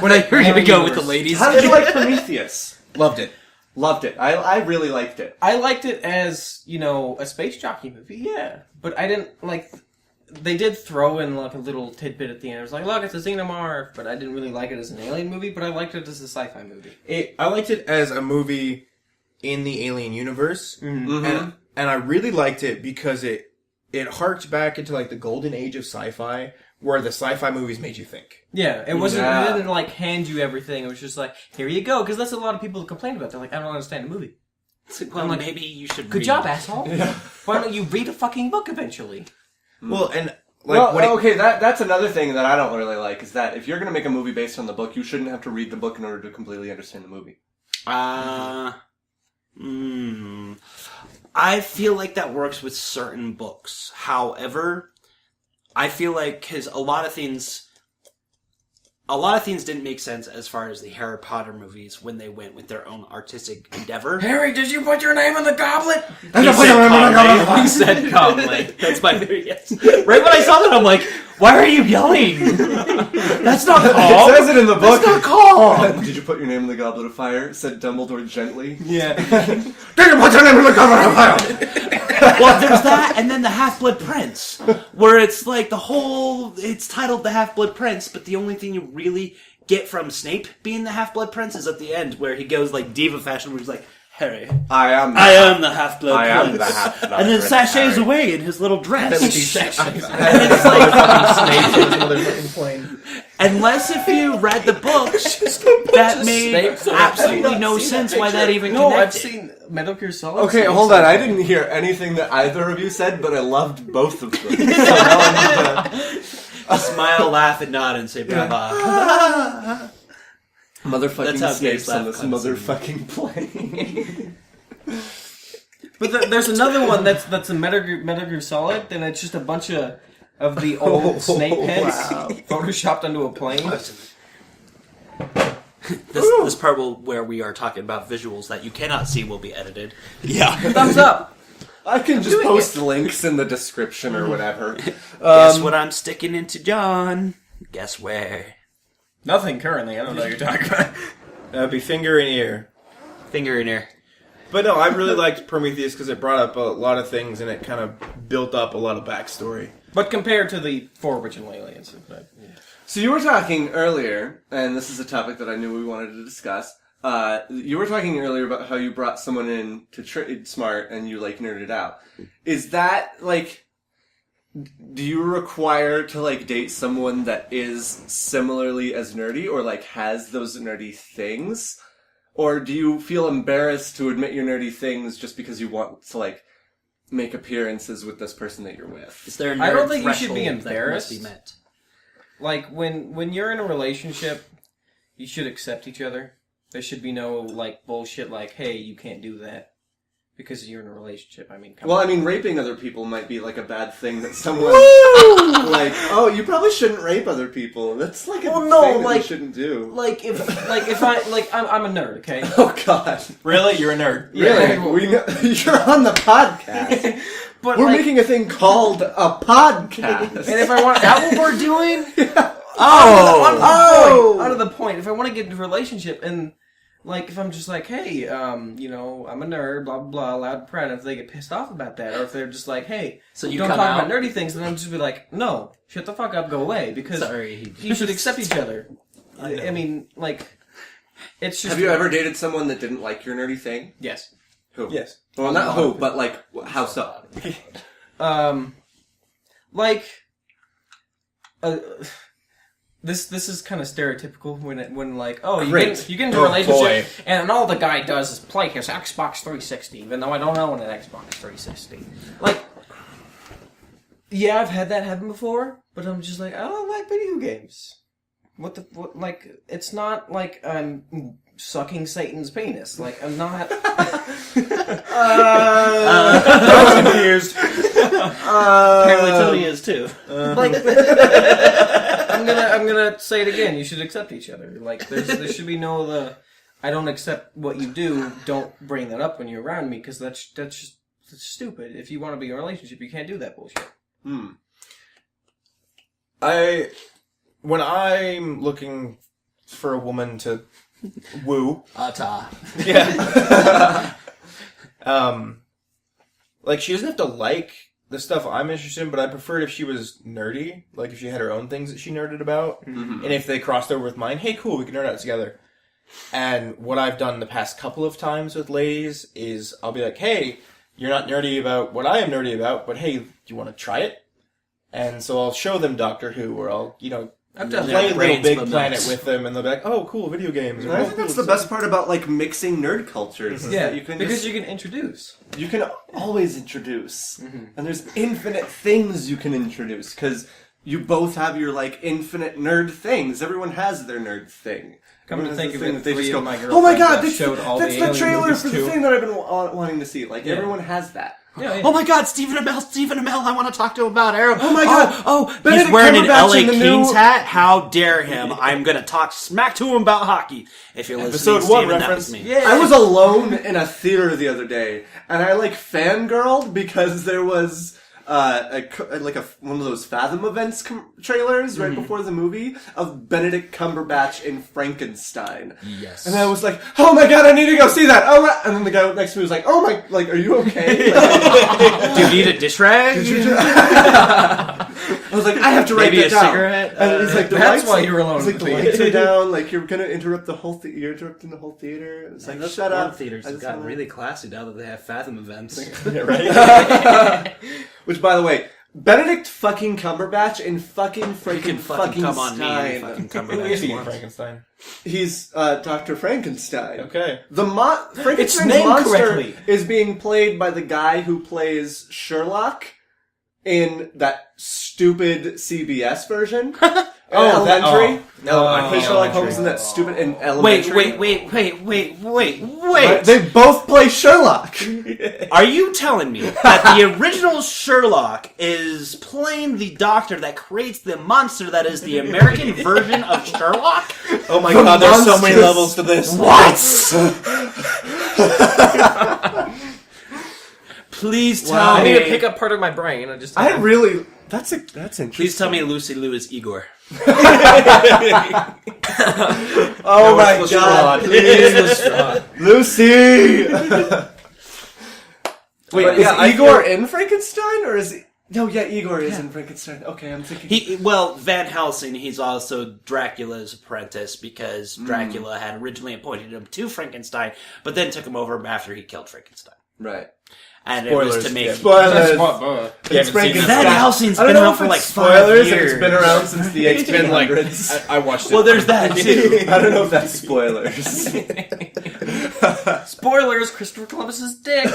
When I heard you go with the ladies. How did you like Prometheus? Loved it. Loved it. I really liked it. I liked it as, a space jockey movie, yeah. But I didn't, they did throw in, a little tidbit at the end. It was like, look, it's a Xenomorph. But I didn't really like it as an alien movie, but I liked it as a sci-fi movie. I liked it as a movie in the Alien universe, Mm-hmm. and I really liked it because it harked back into, the golden age of sci-fi, where the sci-fi movies made you think. Yeah, it wasn't, Yeah. it didn't, hand you everything. It was just like, here you go. Because that's a lot of people complain about. They're like, I don't understand the movie. Well, I'm like, maybe you should Good read. job, asshole. Why don't you read a fucking book eventually? Well, and, okay, that's another thing that I don't really like, is that if you're going to make a movie based on the book, you shouldn't have to read the book in order to completely understand the movie. I feel like that works with certain books. However, I feel like because a lot of things didn't make sense as far as the Harry Potter movies when they went with their own artistic endeavor. Harry, did you put your name in the goblet? He said calmly. That's my very yes. Right when I saw that, I'm like, why are you yelling? That's not calm. It says it in the book. That's not calm. Did you put your name in the Goblet of Fire? Said Dumbledore gently. Yeah. Did you put your name in the Goblet of Fire? Well, there's that, and then the Half-Blood Prince, where it's it's titled The Half-Blood Prince, but the only thing you really get from Snape being the Half-Blood Prince is at the end, where he goes diva fashion, where he's like, Harry, I am the Half-Blood I Prince. am the Half-Blood and then Prince, sashays Harry. away in his little dress. and it's like motherfucking plane. Unless if you read the books, that made absolutely no sense why that even No, connected. I've seen Metal Gear Solid. Okay, Snake hold on. I Snake. didn't hear anything that either of you said, but I loved both of them. So now I need to- Smile, laugh, and nod, and say brava. Motherfucking That's how snakes gays on laugh this constantly. motherfucking plane. But there's another one that's a Metal Gear Solid, and it's just a bunch of the old Snape heads photoshopped onto a plane. This part where we are talking about visuals that you cannot see will be edited. Yeah. Thumbs up. I can just post links in the description or whatever. Guess what I'm sticking into John? Guess where? Nothing currently. I don't know what you're talking about. That'd be finger in ear. Finger in ear. But no, I really liked Prometheus because it brought up a lot of things and it kind of built up a lot of backstory. But compared to the 4 original aliens. So you were talking earlier, and this is a topic that I knew we wanted to discuss. You were talking earlier about how you brought someone in to trade smart and you, like, nerded out. Is that, like, do you require to, like, date someone that is similarly as nerdy or, like, has those nerdy things? Or do you feel embarrassed to admit your nerdy things just because you want to, like, make appearances with this person that you're with? Is there a nerd I don't think you should be threshold that embarrassed. must be met? Like, when you're in a relationship, you should accept each other. There should be no, like, bullshit like, hey, you can't do that. Because you're in a relationship. I mean, come on. Well, I mean, raping other people might be, like, a bad thing that someone... like, oh, you probably shouldn't rape other people. That's, like, a thing that you shouldn't do. Like, if I'm a nerd, okay? Oh, God. Really? You're a nerd. Really? Yeah. You're on the podcast. But, We're like, making a thing called a podcast. and if I want, is that what we're doing? Out of the point. If I want to get into a relationship and, like, if I'm just like, hey, you know, I'm a nerd, blah, blah, blah, loud and proud, and if they get pissed off about that, or if they're just like, hey, So you don't come talk out- about nerdy things, then I'm just be like, no, shut the fuck up, go away, because Sorry. you should accept each other. I mean, like, it's just... Have you ever dated someone that didn't like your nerdy thing? Yes. Who? Yes. Well, not who, but, like, how so? Like, this is kind of stereotypical when like, oh, you get into a relationship and all the guy does is play his Xbox 360, even though I don't own an Xbox 360. Like, yeah, I've had that happen before, but I'm just like, I don't like video games. What, like, it's not like I'm sucking Satan's penis. Like, I'm not... I'm confused. Apparently Tony is too. Like, I'm gonna say it again. You should accept each other. Like, there should be no I don't accept what you do. Don't bring that up when you're around me because that's stupid. If you want to be in a relationship, you can't do that bullshit. When I'm looking for a woman to woo, Ta. like she doesn't have to like the stuff I'm interested in, but I preferred if she was nerdy, like if she had her own things that she nerded about, and if they crossed over with mine, hey, cool, we can nerd out together. And what I've done the past couple of times with ladies is I'll be like, hey, you're not nerdy about what I am nerdy about, but hey, do you want to try it? And so I'll show them Doctor Who, or I'll, I've done play that. Little Big Brains Planet Mammoths. with them, and they'll be like, oh, cool, video games. Or, I oh, think cool, that's the best part about, like, mixing nerd cultures. is Yeah, that you can because just- you can introduce. you can always introduce. And there's infinite things you can introduce, because you both have your, like, infinite nerd things. Everyone has their nerd thing. Come to Everyone has think the of thing it, that they 3 just of go, my oh my girlfriends god, I've that's, showed all that's the the alien trailer movies for the to. thing that I've been wanting to see. Like, Yeah. everyone has that. Yeah, Oh my god, Stephen Amell, I want to talk to him about Arrow. Oh my god. Oh, he's Benedict wearing an Cumberbatch LA in the Kings new- hat? How dare him? I'm gonna talk smack to him about hockey. If you're listening, Episode 1 Stephen, that reference. was me. Yeah. I was alone in a theater the other day, and I, like, fangirled because there was one of those Fathom events trailers right before the movie of Benedict Cumberbatch in Frankenstein. Yes. And I was like, oh my god, I need to go see that! Oh my... And then the guy next to me was like, oh my... Like, are you okay? Like, Do you need a dish rag? I was like, I have to write Maybe that a down. cigarette? And he's like, the That's lights, why you were alone He's like, in the the lights theater. are down. Like, you're gonna interrupt the whole. You're interrupting the whole theater. It's like, Those shut foreign up. theaters I have just gotten wanna- really classy now that they have Fathom events. Which, by the way, Benedict fucking Cumberbatch in fucking You freaking can fucking come on me and fucking Stein. Cumberbatch. Who is he in once. Frankenstein? He's Dr. Frankenstein. Okay. The Frankenstein's named monster correctly. is being played by the guy who plays Sherlock in that stupid CBS version. Oh, that- Elementary. No, Play Sherlock Holmes in that stupid in elementary. Wait. They both play Sherlock. Are you telling me that the original Sherlock is playing the doctor that creates the monster that is the American version of Sherlock? Oh my god, there's so many levels to this. What? Please tell I me. need to pick up part of my brain. That's Interesting. Please tell me Lucy Liu is Igor. Oh my god, please. Lucy! Wait, is Igor in Frankenstein, or is he... No, yeah, Igor is in Frankenstein. Okay, I'm thinking... Van Helsing, he's also Dracula's apprentice, because Dracula had originally appointed him to Frankenstein, but then took him over after he killed Frankenstein. Right. And it was to make... Spoilers! It's Frankenstein. Van Helsing's I don't been know around if for it's like spoilers, 5 years. It's been around since the 1800s. It's been like I watched it. Well, there's that too. I don't know if that's spoilers. Spoilers, Christopher Columbus's dick.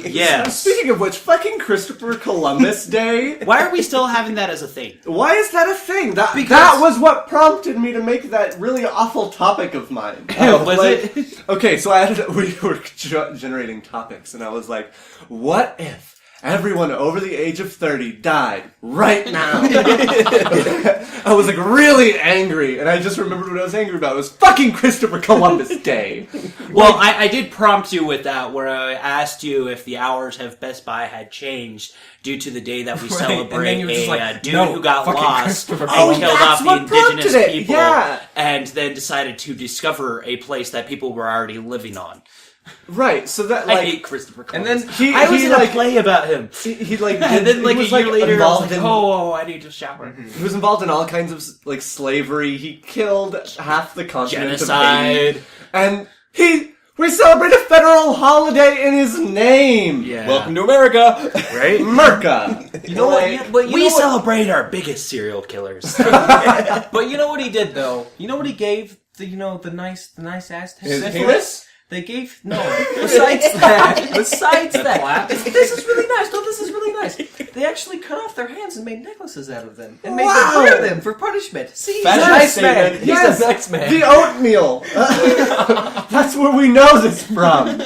Yeah. Speaking of which, fucking Christopher Columbus Day. Why are we still having that as a thing? Why is that a thing? That was what prompted me to make that really awful topic of mine. Was it? Okay, so we were generating topics, and I was like, what if everyone over the age of 30 died right now? I was like really angry, and I just remembered what I was angry about. It was fucking Christopher Columbus Day. Well, I did prompt you with that, where I asked you if the hours of Best Buy had changed due to the day that we Right, celebrate and then you were just a like, dude no, who got fucking lost Christopher and Columbus. killed that's off the what prompted indigenous it, people, yeah. and then decided to discover a place that people were already living on. Right, so that I like hate Christopher And Columbus. then I was in a play about him. he like And then like he a was, year later, I was involved like, in, oh, I need to shower. he was involved in all kinds of like slavery. He killed half the continent of Haiti. Genocide. And we celebrate a federal holiday in his name. Yeah. Welcome to America. Right? Merca. you know what? But you We know what? celebrate our biggest serial killers. But you know what he did though? You know what he gave the nice Aztecs? His penis? They gave besides that. This is really nice. No, this is really nice. They actually cut off their hands and made necklaces out of them and made them wear them for punishment. See, he's a Fashion nice statement. man. He's Yes, a nice man. the oatmeal. That's where we know this from.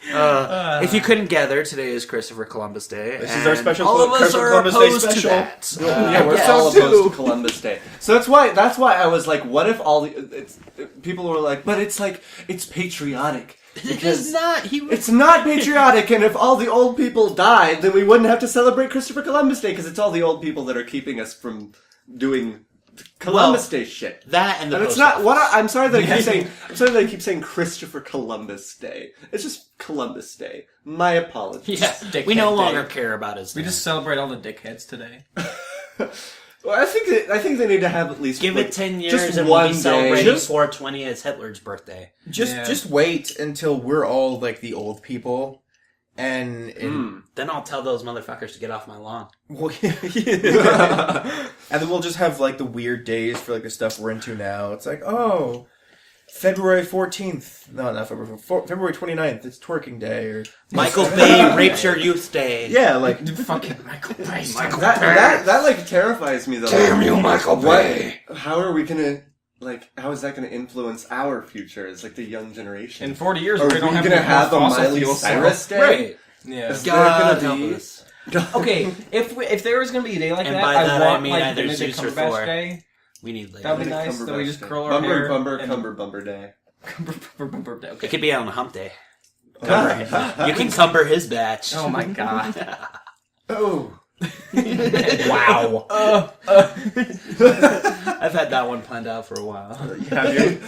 If you couldn't gather, today is Christopher Columbus Day. This is our special all of us Christopher are Columbus Day opposed to special. that. Yeah, we're yes. all So opposed to Columbus Day. So that's why I was like, what if people were like, but it's patriotic. It is not. It's not patriotic, and if all the old people died, then we wouldn't have to celebrate Christopher Columbus Day, because it's all the old people that are keeping us from doing Columbus Day shit. That and the And it's post not office. what I'm sorry that I keep saying. I'm sorry that I keep saying Christopher Columbus Day. It's just Columbus Day. My apologies. Yeah, Dickhead we no Day. longer care about his We name. just celebrate all the dickheads today. Well, I think they need to have at least Give like, it 10 years just and one we'll be day. celebrating Just- 420 as Hitler's birthday. Just wait until we're all like the old people, and Then I'll tell those motherfuckers to get off my lawn. and then we'll just have like the weird days for like the stuff we're into now. It's like, oh, February 14th. No, not February. February 29th. It's twerking day, or Michael Bay rapes your youth day. yeah, like Fucking Michael Bay. That like terrifies me though. Damn you, Michael Bay. How are we gonna how is that gonna influence our future as like the young generation? In 40 years, Are we we don't have gonna any have a fossil Miley fuel Cyrus Day? Right. Yeah. Is there God gonna help be? us. Okay, if there was gonna be a day like And that, by I that I want mean like either Benedict Zeus or Cumberbatch Thor. Day. We need later. That would be nice. That we just curl our Bumper, hair. bumper, and- Bumper Day. Okay. It could be on a hump day. You can cumber his batch. Oh my god. Oh. wow. I've had that one planned out for a while.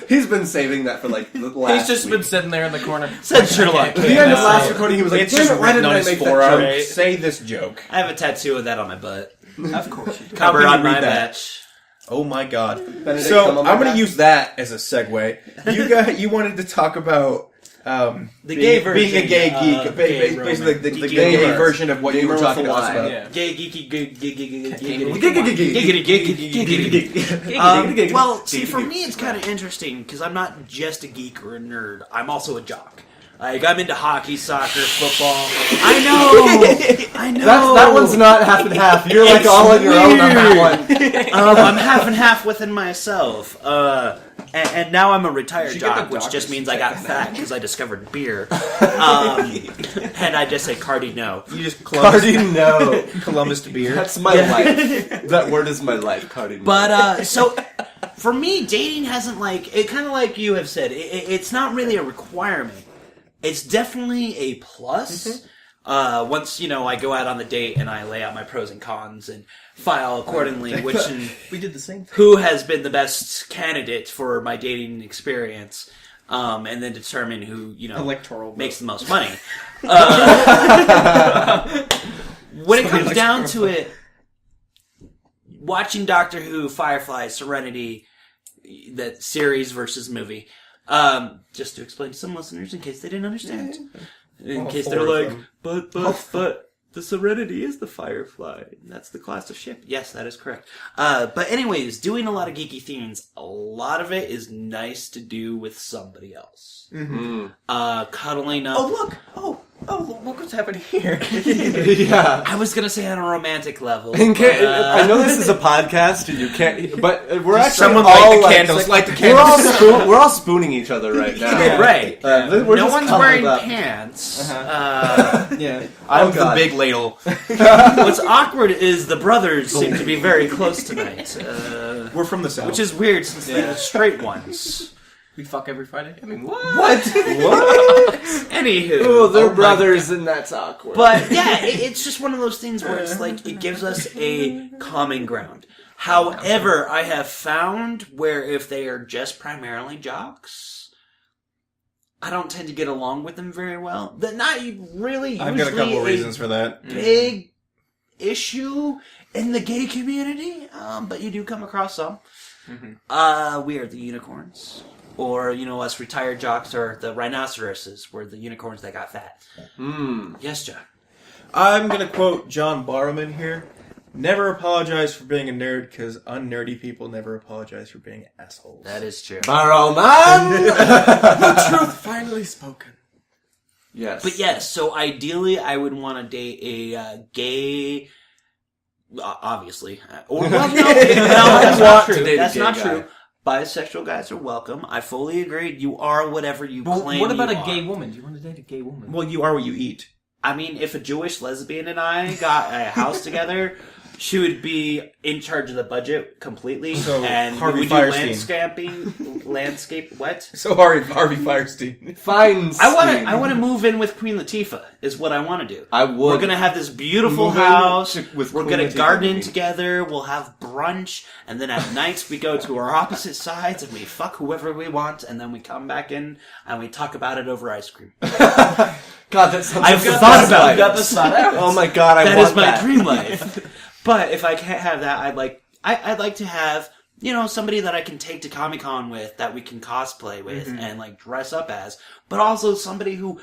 He's been saving that for like the last He's just week. been sitting there in the corner. Said Sherlock. At the end of last Right. recording, he was like, It's "Damn just it, why written didn't on I his make that forearm. joke?" Right. Say this joke. I have a tattoo of that on my butt. Of course. Cumber can you on my read that? batch. Oh my god. Benedict So Cumberbatch. I'm going to use that as a segue. You wanted to talk about The gay version. being a gay geek, of gay basically the romance. gay gamer. version of what you Gamer were talking with a to us Y. about. Yeah. Gay geeky Giggity. well, see, for me, it's kind of interesting because I'm not just a geek or a nerd. I'm also a jock, Like, I'm into hockey, soccer, football. I know. That one's not half and half. You're like all on your own on that one. I'm half and half within myself. And now I'm a retired You get the jock, which just doctors means to I got check fat because I discovered beer. And I just say Cardi no. You just Cardi, no. Columbus to beer. That's my life. That word is my life, Cardi. No. But, so, for me, dating hasn't, it kind of like you have said, it's not really a requirement. It's definitely a plus. Once, I go out on the date and I lay out my pros and cons and file accordingly, We did the same thing. who has been the best candidate for my dating experience, and then determine who, Electoral vote. makes the most money. When it comes down to it, watching Doctor Who, Firefly, Serenity, that series versus movie, just to explain to some listeners in case they didn't understand. In case they're like, but the Serenity is the Firefly. And that's the class of ship. Yes, that is correct. But anyways, doing a lot of geeky themes, a lot of it is nice to do with somebody else. Cuddling up. Oh, look! Look what's happening here. Yeah. I was gonna say on a romantic level. I know this is a podcast and you can't, but we're actually someone all light the candles, light the We're all, candles. we're all spooning each other right now. Right. We're No just one's cuddled wearing up. pants. Yeah. I'm God. the big ladle. What's awkward is the brothers seem to be very close tonight. We're from the south. Which is weird since they're straight ones. We fuck every Friday. I mean, what? What? Anywho. Oh, they're brothers and that's awkward. But yeah, it's just one of those things where it's like, it gives us a common ground. However, I have found where if they are just primarily jocks, I don't tend to get along with them very well. They're not really I've got a couple of reasons for that. big issue in the gay community, but you do come across some. We are the unicorns. Or, us retired jocks are the rhinoceroses. We're the unicorns that got fat. Yes, John. I'm going to quote John Barrowman here. Never apologize for being a nerd, because unnerdy people never apologize for being assholes. That is true. Barrowman! The truth finally spoken. Yes. But yes, so ideally I would want to date a gay... obviously. Or, well, no, that's not to true. date a That's gay not guy. true. Bisexual guys are welcome. I fully agree. You are whatever you claim What about you a gay are. woman? Do you want to date a gay woman? Well, you are what you eat. I mean, if a Jewish lesbian and I got a house together, she would be in charge of the budget completely. So, and Harvey we would Firestein. do landscape, what? So Harvey Firestein. Fine. I want to move in with Queen Latifah, is what I want to do. I would. We're going to have this beautiful Move in house. with We're Queen going to Latifah, garden maybe. together. We'll have brunch. And then at nights we go to our opposite sides and we fuck whoever we want. And then we come back in and we talk about it over ice cream. God, that sounds I've like the thought best about life. it. Got this thought out. Oh my God, I That want is my that. dream life. But if I can't have that, I'd like to have, somebody that I can take to Comic-Con with, that we can cosplay with and dress up as, but also somebody who,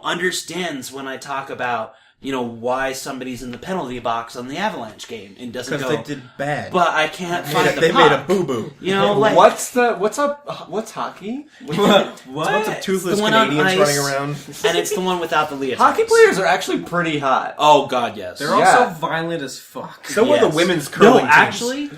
understands when I talk about, why somebody's in the penalty box on the Avalanche game and doesn't Because go, they did bad. but I can't find the They made a puck. boo-boo. What's hockey? What's up toothless The one on Canadians ice. running around? And it's the one without the leotards. Hockey players are actually pretty hot. Oh God, yes. They're Yeah. also violent as fuck. So were Yes. the women's curling No, teams. actually,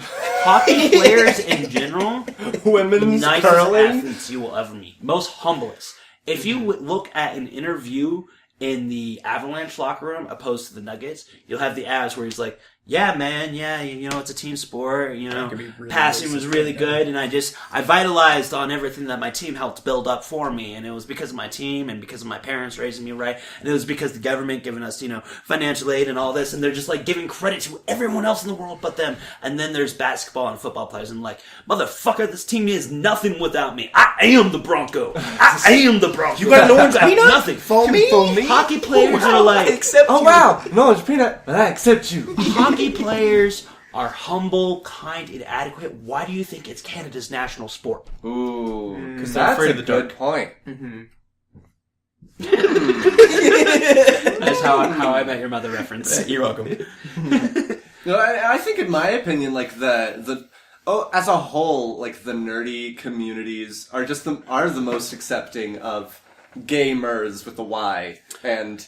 hockey players in general, Women's nicest curling? athletes you will ever meet. Most humblest. If you look at an interview in the Avalanche locker room opposed to the Nuggets, you'll have the Avs where he's like, yeah, man, yeah, it's a team sport, could be really passing was racist really right good, and I vitalized on everything that my team helped build up for me, and it was because of my team, and because of my parents raising me right, and it was because the government giving us, financial aid and all this, and they're just, giving credit to everyone else in the world but them, and then there's basketball and football players, and motherfucker, this team is nothing without me. I am the Bronco. I am the Bronco. You got an orange I have peanut? nothing. For me? Hockey players are Oh wow! No, it's peanut, but I accept you. hockey players are humble, kind, and adequate. Why do you think it's Canada's national sport? Ooh, because they're that's afraid a of the good dark. point. That's how I Met Your Mother reference. You're welcome. No, I think in my opinion, as a whole, the nerdy communities are the most accepting of gamers with a Y and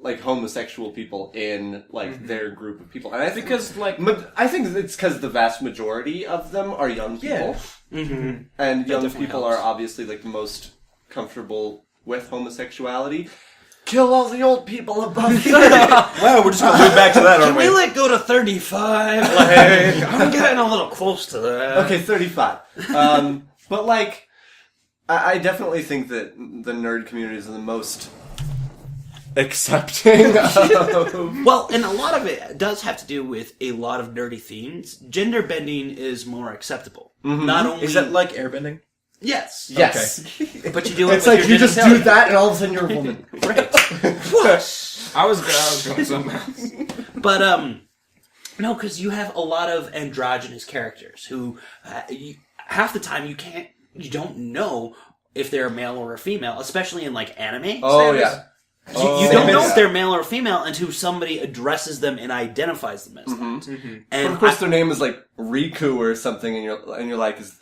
like homosexual people in like their group of people. And I think, Because, like... I think it's because the vast majority of them are young people. Mm-hmm. And young definitely people helps. are obviously like the most comfortable with homosexuality. Kill all the old people above 30. Wow, we're just going to move back to that, Can aren't we we? like go to 35? Like, I'm getting a little close to that. Okay, 35. But like, I definitely think that the nerd communities are the most accepting of... Well, and a lot of it does have to do with a lot of nerdy themes. Gender bending is more acceptable. Not only Is that like airbending? yes, Yes. but you do it. It's with like your you just do genitalia. that and all of a sudden you're a woman. right? I was going somewhere else. But no, because you have a lot of androgynous characters who half the time you don't know if they're a male or a female, especially in like anime. Oh, Samus. yeah. You don't know Samus. if they're male or female until somebody addresses them and identifies them as that. But And of course their name is like Riku or something and you're like, is...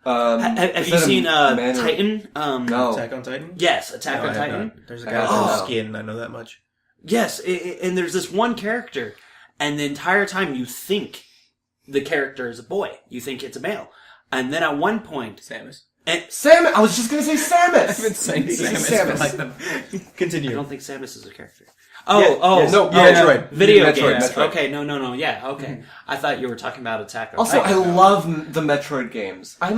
have is you that a seen man or- Titan? No. Attack on Titan? Yes, Attack No, on I have Titan. not. There's a I guy with don't no know. skin, I know that much. Yes, and there's this one character, and the entire time you think the character is a boy. You think it's a male. And then at one point... Samus. Samus! I was just gonna say Samus! I've been saying Samus. Samus. for like the... I Continue. don't think Samus is a character. Yeah, yes. No, Metroid. Video Metroid, games. Metroid. Okay, no, yeah, okay. I thought you were talking about Attack on Also, I Titan. love the Metroid games. I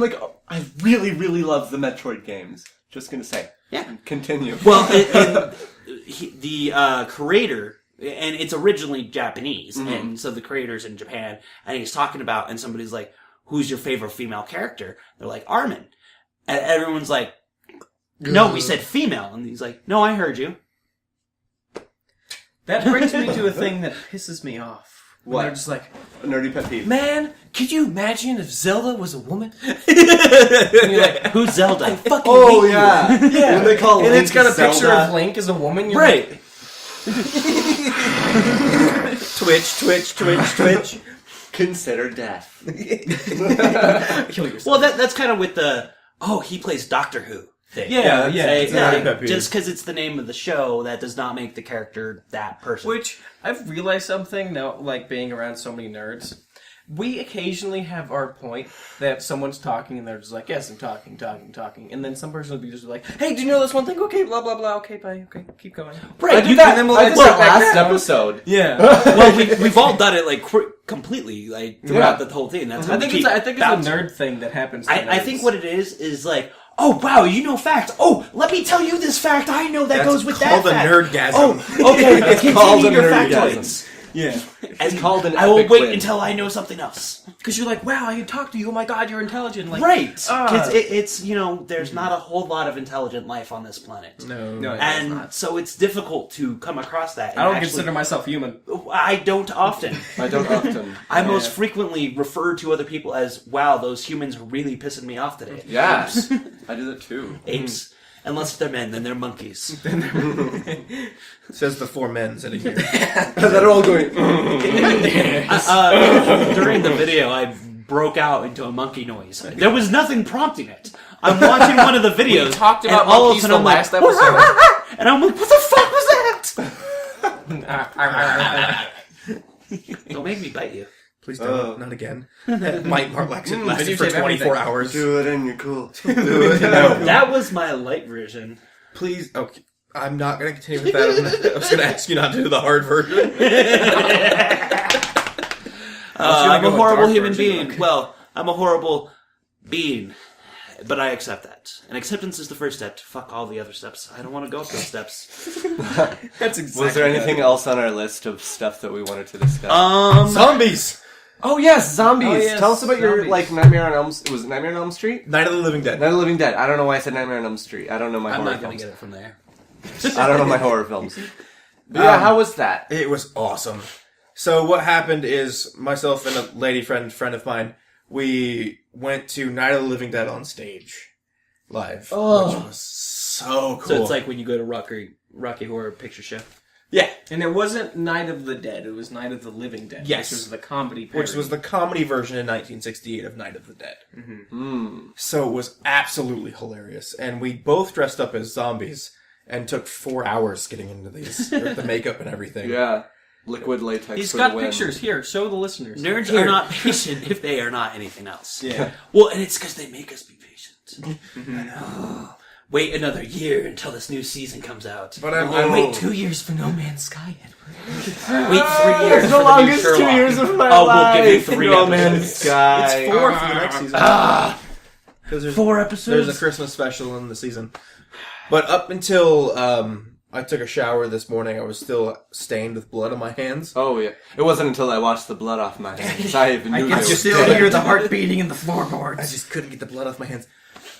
really, really love the Metroid games. Just gonna say. Yeah. Continue. Well, the creator, and it's originally Japanese, and so the creator's in Japan, and he's talking about, and somebody's like, who's your favorite female character? They're like, Armin. And everyone's like, no, we said female. And he's like, no, I heard you. That brings me to a thing that pisses me off. When What? They're just like, A nerdy pet peeve. man, could you imagine if Zelda was a woman? And you're like, who's Zelda? Fucking Oh, hate you. yeah. Yeah. When they call and Link it's got a picture Zelda. of Link as a woman. You're Right. like, Twitch. Consider death. kill yourself. Well, that's kind of with the, he plays Doctor Who thing. Yeah, it's a nerdy pet peeve. Just because it's the name of the show, that does not make the character that person. Which, I've realized something now, like being around so many nerds. We occasionally have our point that someone's talking and they're just like, yes, I'm talking. And then some person will be just like, hey, do you know this one thing? Okay, blah, blah, blah. Okay, bye. Okay, keep going. right, I did that, then we'll I did sit that back last down. episode. Yeah. well, we've all done it like completely, like throughout the whole thing. That's how I we think keep it's a bouncing. nerd thing that happens to I nerds. think what it is like, oh wow, you know facts. Oh, let me tell you this fact. I know that That's goes with that called a fact. nerdgasm. Oh, okay. Continue called a your nerdgasm. factoids. Yeah. It's called an I will epic wait win. until I know something else. Because you're like, wow, I can talk to you. Oh my god, you're intelligent. Like, Right. Because ah. it's, there's not a whole lot of intelligent life on this planet. No. And so it's difficult to come across that. And I don't actually- consider myself human. I don't often. I don't often. I most frequently refer to other people as, wow, those humans are really pissing me off today. Yes. I do that too. Apes. Unless they're men, then they're monkeys. Says the four men sitting here. They're all going... During the video, I broke out into a monkey noise. There was nothing prompting it. I'm watching one of the videos. We talked about and all of a monkeys sudden the I'm last like, episode. and I'm like, what the fuck was that? Don't make me bite you. Please don't. Not again. That might lasted for videotape 24 everything. hours. Do it and you're cool. That was my light version. Please. Okay. I'm not going to continue with that. I was going to ask you not to do the hard version. I'm a go with horrible dark human version, being. okay. Well, I'm a horrible being. But I accept that. And acceptance is the first step to fuck all the other steps. I don't want to go up those steps. That's exactly Was there anything else on our list of stuff that we wanted to discuss? Zombies! Oh yes, zombies! Oh, yes, Tell us about your, zombies. like, Nightmare on Elm... Was it Nightmare on Elm Street? Night of the Living Dead. Night of the Living Dead. I don't know why I said Nightmare on Elm Street. I don't know my I'm horror not going to films. get it from there. I don't know my horror films. But yeah, how was that? It was awesome. So what happened is myself and a lady friend of mine, we went to Night of the Living Dead on stage live, which was so cool. So it's like when you go to Rocky Horror Picture Show. Yeah. And it wasn't Night of the Dead, it was Night of the Living Dead. Yes. Which was the comedy parody. Which was the comedy version in 1968 of Night of the Dead. Mm. So it was absolutely hilarious. And we both dressed up as zombies and took 4 hours getting into these, with the makeup and everything. Yeah. Liquid latex. He's for got the win. pictures. Here, show the listeners. Nerds are not patient if they are not anything else. Yeah. Well, and it's because they make us be patient. I know. Wait another year until this new season comes out. But I'm Wait 2 years for No Man's Sky, Edward. Wait 3 years. It's for the the new longest 2 Sherlock. years of my Oh, life. we'll give you 3 No Man's episodes. Sky. It's 4 for the next season. 'Cause 4 episodes. There's a Christmas special in the season. But up until I took a shower this morning, I was still stained with blood on my hands. Oh yeah. It wasn't until I washed the blood off my hands. I even knew I can they were still dead. hear the heart beating in the I floorboards. just couldn't get the blood off my hands.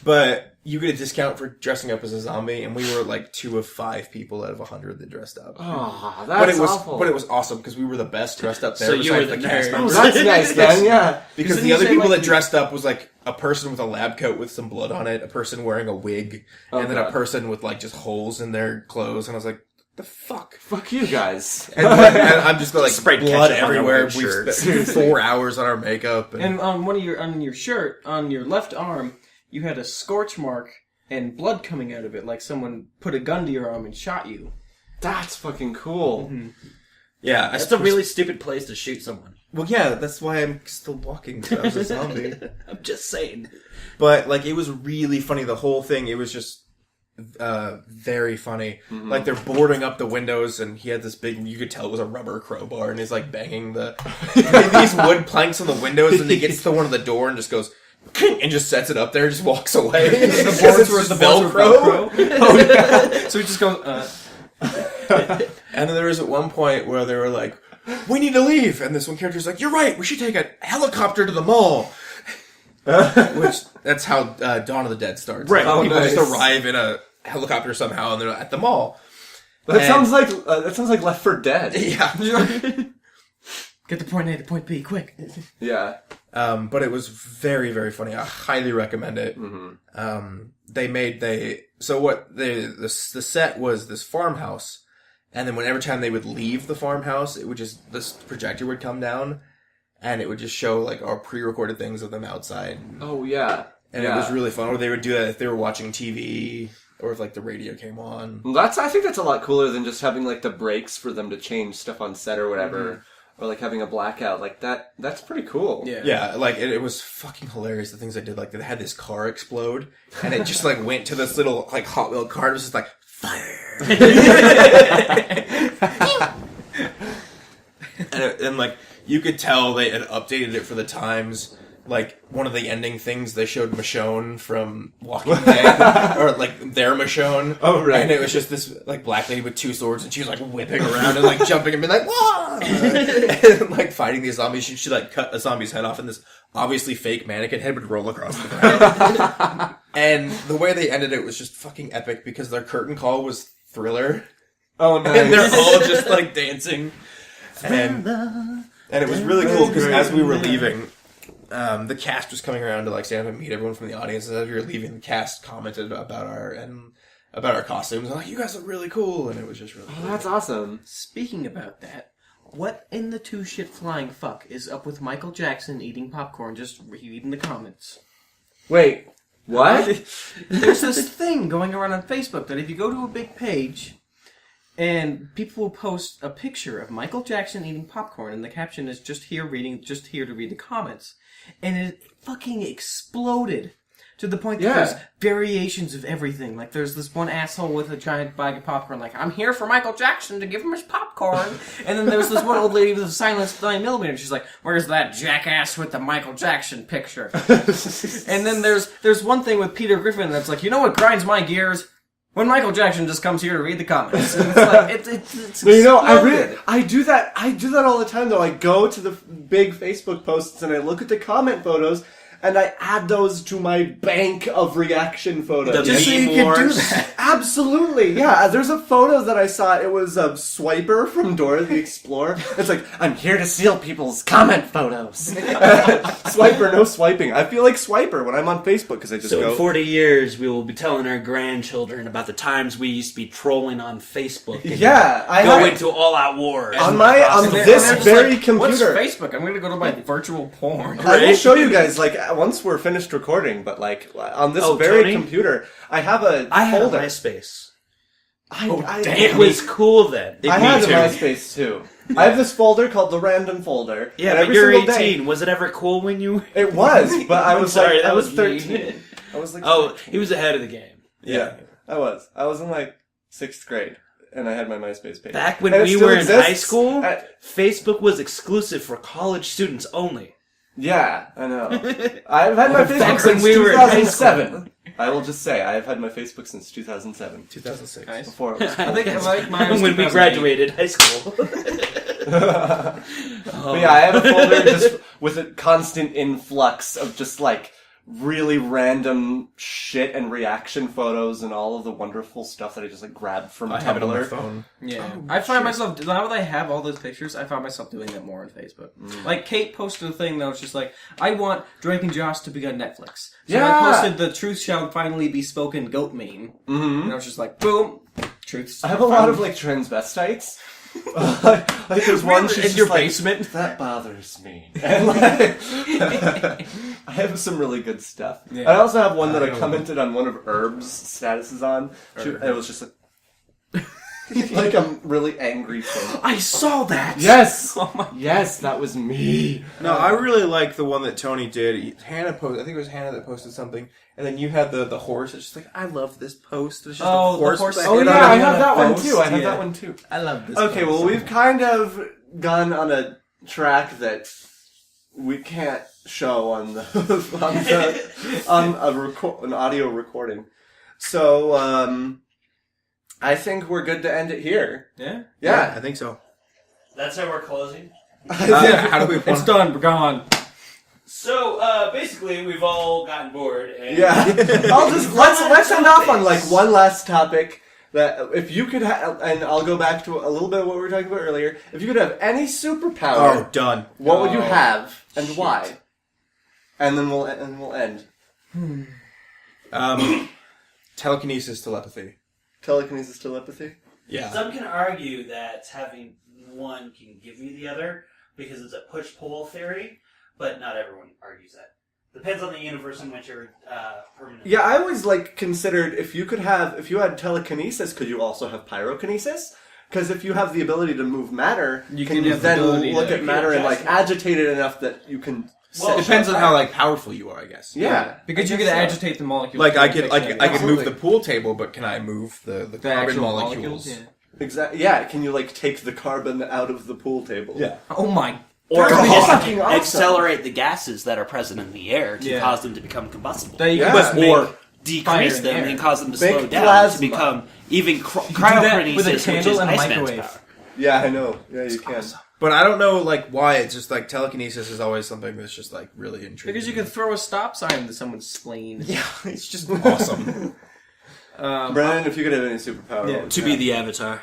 But you get a discount for dressing up as a zombie, and we were like 2 of 5 people out of 100 that dressed up. Oh, that's But it was, awful. but it was awesome because we were the best dressed up there. So you were besides the cast nerd. members. That's nice, then, yeah. Because Didn't the you other say, people like, that dressed up was like a person with a lab coat with some blood on it, a person wearing a wig, and then a God. person with like just holes in their clothes. And I was like, the fuck? Fuck you guys. And I'm just like Sprayed blood ketchup on their everywhere. white We shirts. spent 4 hours on our makeup. And on your shirt, on your left arm, you had a scorch mark and blood coming out of it, like someone put a gun to your arm and shot you. That's fucking cool. yeah, That's a really stupid place to shoot someone. well, yeah. That's why I'm still walking. 'Cause I was a zombie. I'm just saying. But like, it was really funny. The whole thing. It was just very funny. Like they're boarding up the windows, and he had this big. You could tell it was a rubber crowbar, and he's like banging these wood planks on the windows, and he gets to one of the door and just goes. And just sets it up there and just walks away. The boards were Velcro. Oh, yeah. So he just goes, And then there was at one point where they were like, we need to leave. And this one character's like, you're right, we should take a helicopter to the mall. Which, that's how Dawn of the Dead starts. Right. Like, Oh, people nice. just arrive in a helicopter somehow and they're at the mall. That And- sounds like Left 4 Dead. Yeah. get to point A to point B, quick. Yeah. But it was very, very funny. I highly recommend it. The set was this farmhouse, and then every time they would leave the farmhouse, it would just, this projector would come down, and it would just show like our pre-recorded things of them outside, Oh yeah. and yeah. it was really fun. Or they would do that if they were watching TV, or if like the radio came on. Well, I think that's a lot cooler than just having like the breaks for them to change stuff on set or whatever, or like having a blackout like that. That's pretty cool. Yeah, like it was fucking hilarious. The things I did, like they had this car explode, and it just like went to this little like Hot Wheel car. It was just like fire, and like you could tell they had updated it for the times. Like one of the ending things, they showed Michonne from Walking Dead, or like their Michonne. Oh, right. And it was just this like black lady with 2 swords, and she was like whipping around and like jumping and being like, "Whoa!" and like fighting these zombies. She like cut a zombie's head off, and this obviously fake mannequin head would roll across the ground. And the way they ended it was just fucking epic because their curtain call was Thriller, Oh nice. and they're all just like dancing, and it was really cool because as we were leaving. The cast was coming around to like stand up and meet everyone from the audience, and as we were leaving, the cast commented about our costumes. Like, you guys look really cool, and it was just really cool. That's awesome. Speaking about that, what in the 2 shit flying fuck is up with Michael Jackson eating popcorn? Just reading the comments. Wait. What? There's this thing going around on Facebook that if you go to a big page, and people will post a picture of Michael Jackson eating popcorn, and the caption is just here to read the comments. And it fucking exploded to the point that there's variations of everything. Like, there's this one asshole with a giant bag of popcorn, like, I'm here for Michael Jackson to give him his popcorn. And then there's this one old lady with a silenced 9mm. She's like, where's that jackass with the Michael Jackson picture? And then there's one thing with Peter Griffin that's like, you know what grinds my gears? When Michael Jackson just comes here to read the comments. And it's like, it's You know, exploded. I do that all the time though. I go to the big Facebook posts and I look at the comment photos and I add those to my bank of reaction photos. The Just so you meme can do wars. that. Absolutely, yeah. There's a photo that I saw. It was a Swiper from Dora the Explorer. It's like, I'm here to steal people's comment photos. Swiper, no swiping. I feel like Swiper when I'm on Facebook because I just So go. in 40 years, we will be telling our grandchildren about the times we used to be trolling on Facebook. And Yeah, I go have- into all-out wars. on And this they're just very like, computer. What's Facebook? I'm gonna go to my virtual porn. I will show you guys, like, once we're finished recording, but, like, on this very Tony? computer, I have a I had a folder. MySpace. I It was cool then. I had a MySpace, too. I have this folder called the Random Folder. Yeah, and but every you're single 18. day, Was it ever cool when you... it was, but I was Sorry, like, that I was was 13. mean. I was like, Oh, he was ahead of the game. yeah, I was. I was in, like, 6th grade, and I had my MySpace page. Back when And it we still were in exists. high school, I- Facebook was exclusive for college students only. Yeah, I know. I've had my Facebook Back when since we were in high 2007. I will just say, I've had my Facebook since 2007. 2006. Nice. Before it was I think I like mine was when we 2008. graduated high school. But yeah, I have a folder just with a constant influx of just like really random shit and reaction photos and all of the wonderful stuff that I just like grabbed from I have it on my Tumblr. phone. Yeah, I find myself now that I have all those pictures, I find myself doing that more on Facebook. Like Kate posted a thing that was just like, "I want Drake and Josh to be on Netflix." So Yeah. I posted the "Truth Shall Finally Be Spoken" goat meme, and I was just like, "Boom, truth." I have a lot of like transvestites. like there's one she's in just your like, basement. that bothers me. And like, I have some really good stuff. Yeah. I also have one that I commented on one of Herb's statuses on. It was just like, like a really angry thing. I saw that. Yes, Oh my. yes, that was me. No, I really like the one that Tony did. Hannah posted. I think it was Hannah that posted something, and then you had the horse. It's just like, I love this post. It's just Oh, a the horse. horse with a Oh head yeah, on it. I have that one post, too. I have yeah. that one too. I love this. Okay, well, we've kind of gone on a track that we can't show on the on an audio recording. So I think we're good to end it here. Yeah. Yeah. I think so. That's how we're closing. How do we? It's done. We're gone. So basically, we've all gotten bored. And Yeah. I'll just let's end off on like one last topic. That if you could have, and I'll go back to a little bit of what we were talking about earlier. If you could have any superpower, Oh, done. what would you Oh, have and why? And then we'll end. Telekinesis, telepathy. Telekinesis, telepathy. Yeah. Some can argue that having one can give you the other because it's a push-pull theory, but not everyone argues that. Depends on the universe in which you're permanently. Yeah, I always like considered if you had telekinesis, could you also have pyrokinesis? Because if you have the ability to move matter, You can can you have the then ability look to- at matter and like adjust it. agitate it enough that you can? Well, It depends on how like powerful you are, I guess. Yeah, Because I you guess could so. agitate the molecules. Like I could Absolutely. move the pool table, but can I move the the carbon actual molecules? Yeah. Exactly. Yeah, can you like take the carbon out of the pool table? Yeah. Oh my. Or That'd be just fucking awesome. accelerate the gases that are present in the air to Yeah. cause them to become combustible. That you Yeah. can just make, Or fire decrease in them the air. and cause them to Make slow down plasma. to become even that with a cryokinesis, which candle is and a Iceman's microwave. power. Yeah, I know. Yeah, you can. But I don't know like why it's just like telekinesis is always something that's just like really intriguing. Because you can throw a stop sign into someone's spleen. Yeah, it's just awesome. Brandon, if you could have any superpower, Yeah. what would To you be have? the Avatar.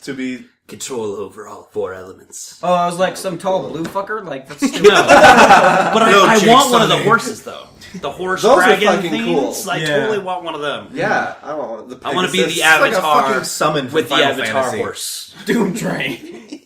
to be. Control over all four elements. Oh, I was like some tall blue fucker. Like that's stupid. No. But I Jake want one of the Sunday. horses, though. The horse Those are dragon fucking things. cool. I Yeah. totally want one of them. Yeah, I want the. I want to be Pegasus. the It's like a Avatar fucking summon from with the Final Avatar Fantasy. horse. Doom Train.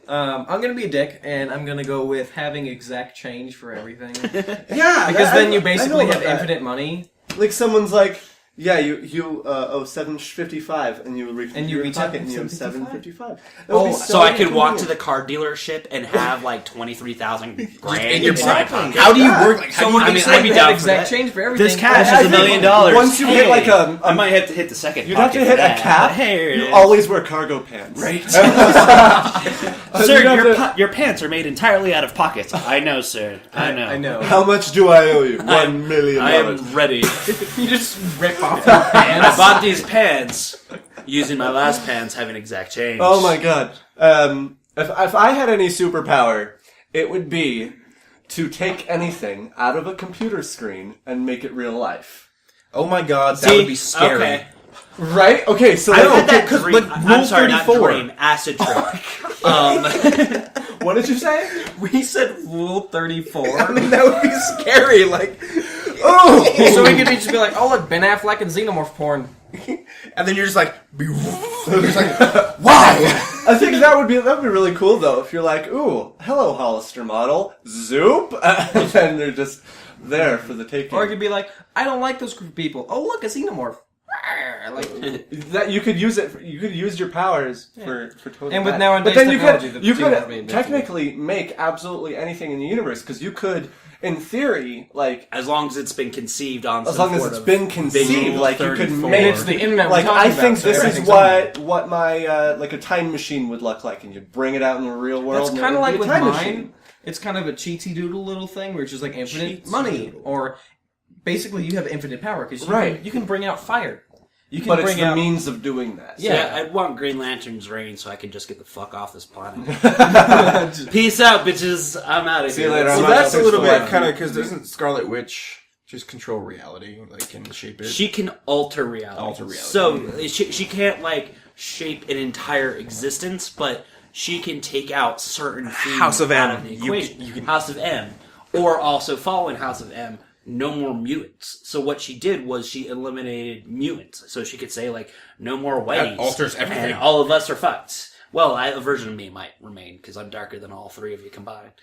I'm gonna be a dick, and I'm gonna go with having exact change for everything. Because Yeah, then you I know basically about have that. infinite money. Like someone's like, yeah, you owe $7.55, and you reach And you your reach pocket out and you have $7.55? $7.55. Oh, So I could walk to the car dealership and have like 23,000 grand in your pocket. pocket. How do you Yeah. work? Like, how do Someone you I can mean, say I'd be they down have for exact that. change for everything. This cash I is $1 think million. once you hit like a I might have to hit the second. you'd have to pocket hit for a that. cap. Here it You is. always wear cargo pants, Right. You'd Sir, have to- your pants are made entirely out of pockets. I know, sir. I know. I know. How much do I owe you? $1 million. I am ready. You just rip off your pants. I bought these pants using my last pants having exact change. Oh my god. If I had any superpower, it would be to take anything out of a computer screen and make it real life. Oh my god, that would be scary. Okay. Right? Okay, so I had that because, dream. like, I'm Rule sorry, not 34. dream. Acid trip. what did you say? We said Rule 34. I mean, that would be scary. Like, Oh! So we could just be like, oh look, Ben Affleck and Xenomorph porn. and then you're just like, you're just like, why? I think that would be really cool though if you're like, ooh, hello Hollister model, zoop, and then they're just there for the taking. Or you could be like, I don't like those group of people. Oh look, a Xenomorph. Like, that you could use it. You could use your powers for total. and with bad. nowadays but then technology, you the two has could been technically make absolutely anything in the universe because you could, in theory, like As long as it's been conceived on as some long as sort it's of been conceived, visual like you could 34. make. And it's the internet we're Like talking I about, think so this is everything's on what my like a time machine would look like, and you bring it out in the real world. That's and it kind of would like be a with time mine. machine. It's kind of a cheatsy doodle little thing where it's just like infinite Cheatsy money, doodle. or basically you have infinite power because Right. you can bring out fire. You can But it's bring the out. means of doing that. Yeah, I'd want Green Lantern's reign so I can just get the fuck off this planet. Peace out, bitches. I'm out of See here. you later. So I'm not that's a gonna little switch bit the kind of line. because doesn't Scarlet Witch just control reality, like can shape it? She can alter reality. Alter reality. So she can't like shape an entire existence, but she can take out certain things House of out M. of the You equation. can- House of M, or also following House of M, no more mutants. So what she did was she eliminated mutants. So she could say like, no more whiteys. That alters everything. And all of us are fucked. Well, a version of me might remain because I'm darker than all three of you combined.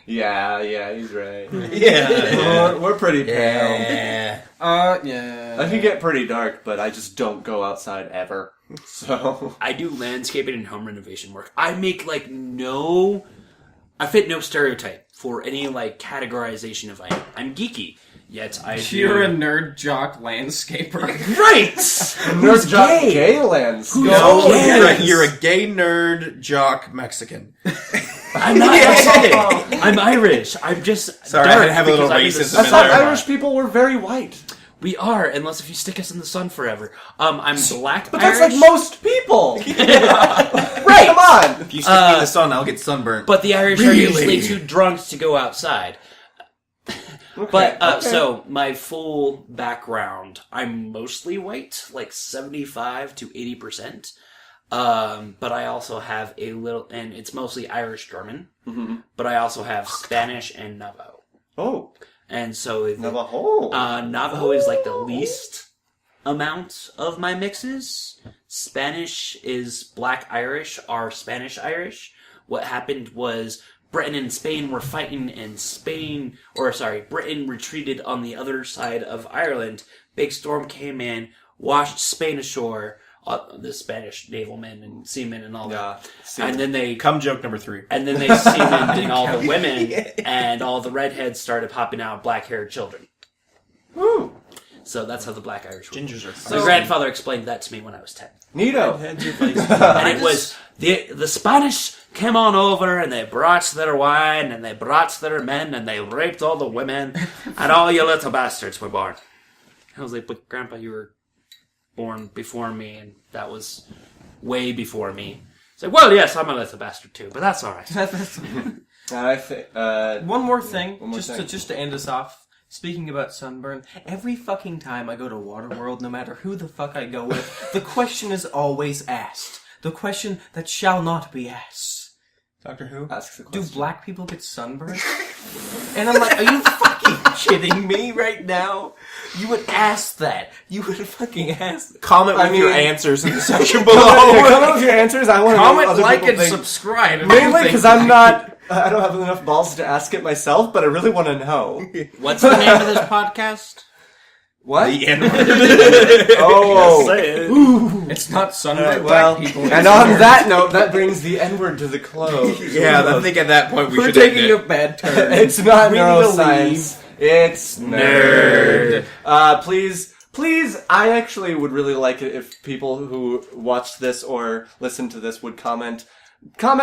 Yeah, he's right. yeah. We're pretty pale. Yeah. Yeah. I can get pretty dark, but I just don't go outside ever. So I do landscaping and home renovation work. I make like I fit no stereotype for any like categorization of I'm geeky. Yet I do. You're a nerd jock landscaper. Right! nerd jock gay lands. No, Yes. you're a gay nerd jock Mexican. I'm not Mexican. I'm Irish. I'm just Sorry, dark I had to have a little because I'm in the racism I in thought there. Irish people were very white. We are, unless if you stick us in the sun forever. I'm black But Irish. that's like most people. Right. Come on. If you stick me in the sun, I'll get sunburnt. But the Irish are Really? usually too drunk to go outside. But, okay. so, my full background, I'm mostly white, like 75 to 80%. But I also have a little, and it's mostly Irish-German, but I also have Spanish and Navajo. Oh, And so, Navajo. Navajo is like the least amount of my mixes. Spanish is Black Irish, are Spanish Irish. What happened was Britain and Spain were fighting, and Britain retreated on the other side of Ireland. Big storm came in, washed Spain ashore, the Spanish naval men and seamen and all that. And then they Come joke number 3. And then they semened in all the women, and all the redheads started popping out black-haired children. Ooh, So that's how the Black Irish were. Gingers are My grandfather explained that to me when I was 10. neato. And it was, the Spanish came on over, and they brought their wine, and they brought their men, and they raped all the women, and all you little bastards were born. I was like, but Grandpa, you were born before me, and that was way before me. It's like, well, yes, I'm a little bastard too, but that's all right. I think. One more thing, One more thing. just to end us off. Speaking about sunburn, every fucking time I go to Waterworld, no matter who the fuck I go with, the question is always asked. The question that shall not be asked. Doctor Who? Ask the Do question. black people get sunburned? And I'm like, are you fucking kidding me right now? You would ask that. You would fucking ask that. Comment with I mean- your answers in the section Comment below. with your answers. I want to know what Comment, other like, people and think. subscribe. if you Mainly think because I'm black not. I don't have enough balls to ask it myself, but I really want to know. What's the name of this podcast? What? The N-word. Oh. It's not sunburned Well, black people. and it's on nerd. that note, that brings the N-word to the close. Yeah, I think at that point we We're should taking end a it. bad turn. It's not We need to neuroscience. It's nerd. Please, I actually would really like it if people who watch this or listen to this would comment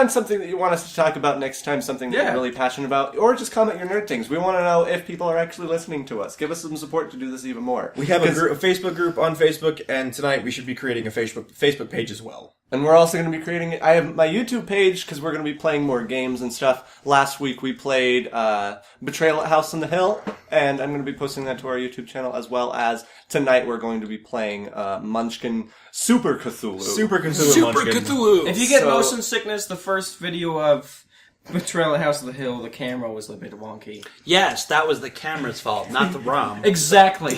something that you want us to talk about next time, something that Yeah. you're really passionate about, or just comment your nerd things. We want to know if people are actually listening to us. Give us some support to do this even more. We have a Facebook group on Facebook, and tonight we should be creating a Facebook page as well. And we're also going to be creating... I have my YouTube page, because we're going to be playing more games and stuff. Last week we played Betrayal at House on the Hill, and I'm going to be posting that to our YouTube channel, as well as tonight we're going to be playing Munchkin Super Cthulhu. Super Munchkin. Cthulhu! If you get So- motion sickness, the first video of Betrayal at House of the Hill, the camera was a bit wonky. Yes, that was the camera's fault, not the ROM. Exactly.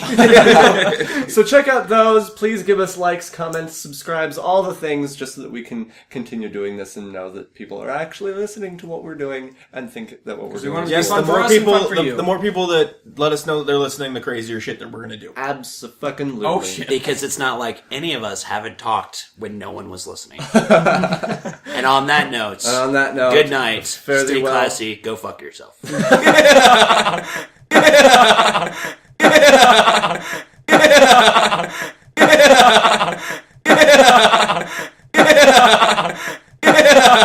So check out those. Please give us likes, comments, subscribes, all the things, just so that we can continue doing this and know that people are actually listening to what we're doing and think that what we're doing wanna is be Yes, fun the for more us and people, fun for you. the more people that let us know that they're listening, the crazier shit that we're gonna do. abso-fucking-lutely. Oh, shit. Because it's not like any of us haven't talked when no one was listening. And on that note, And on that note, good night. fare thee Stay well. classy. Go fuck yourself.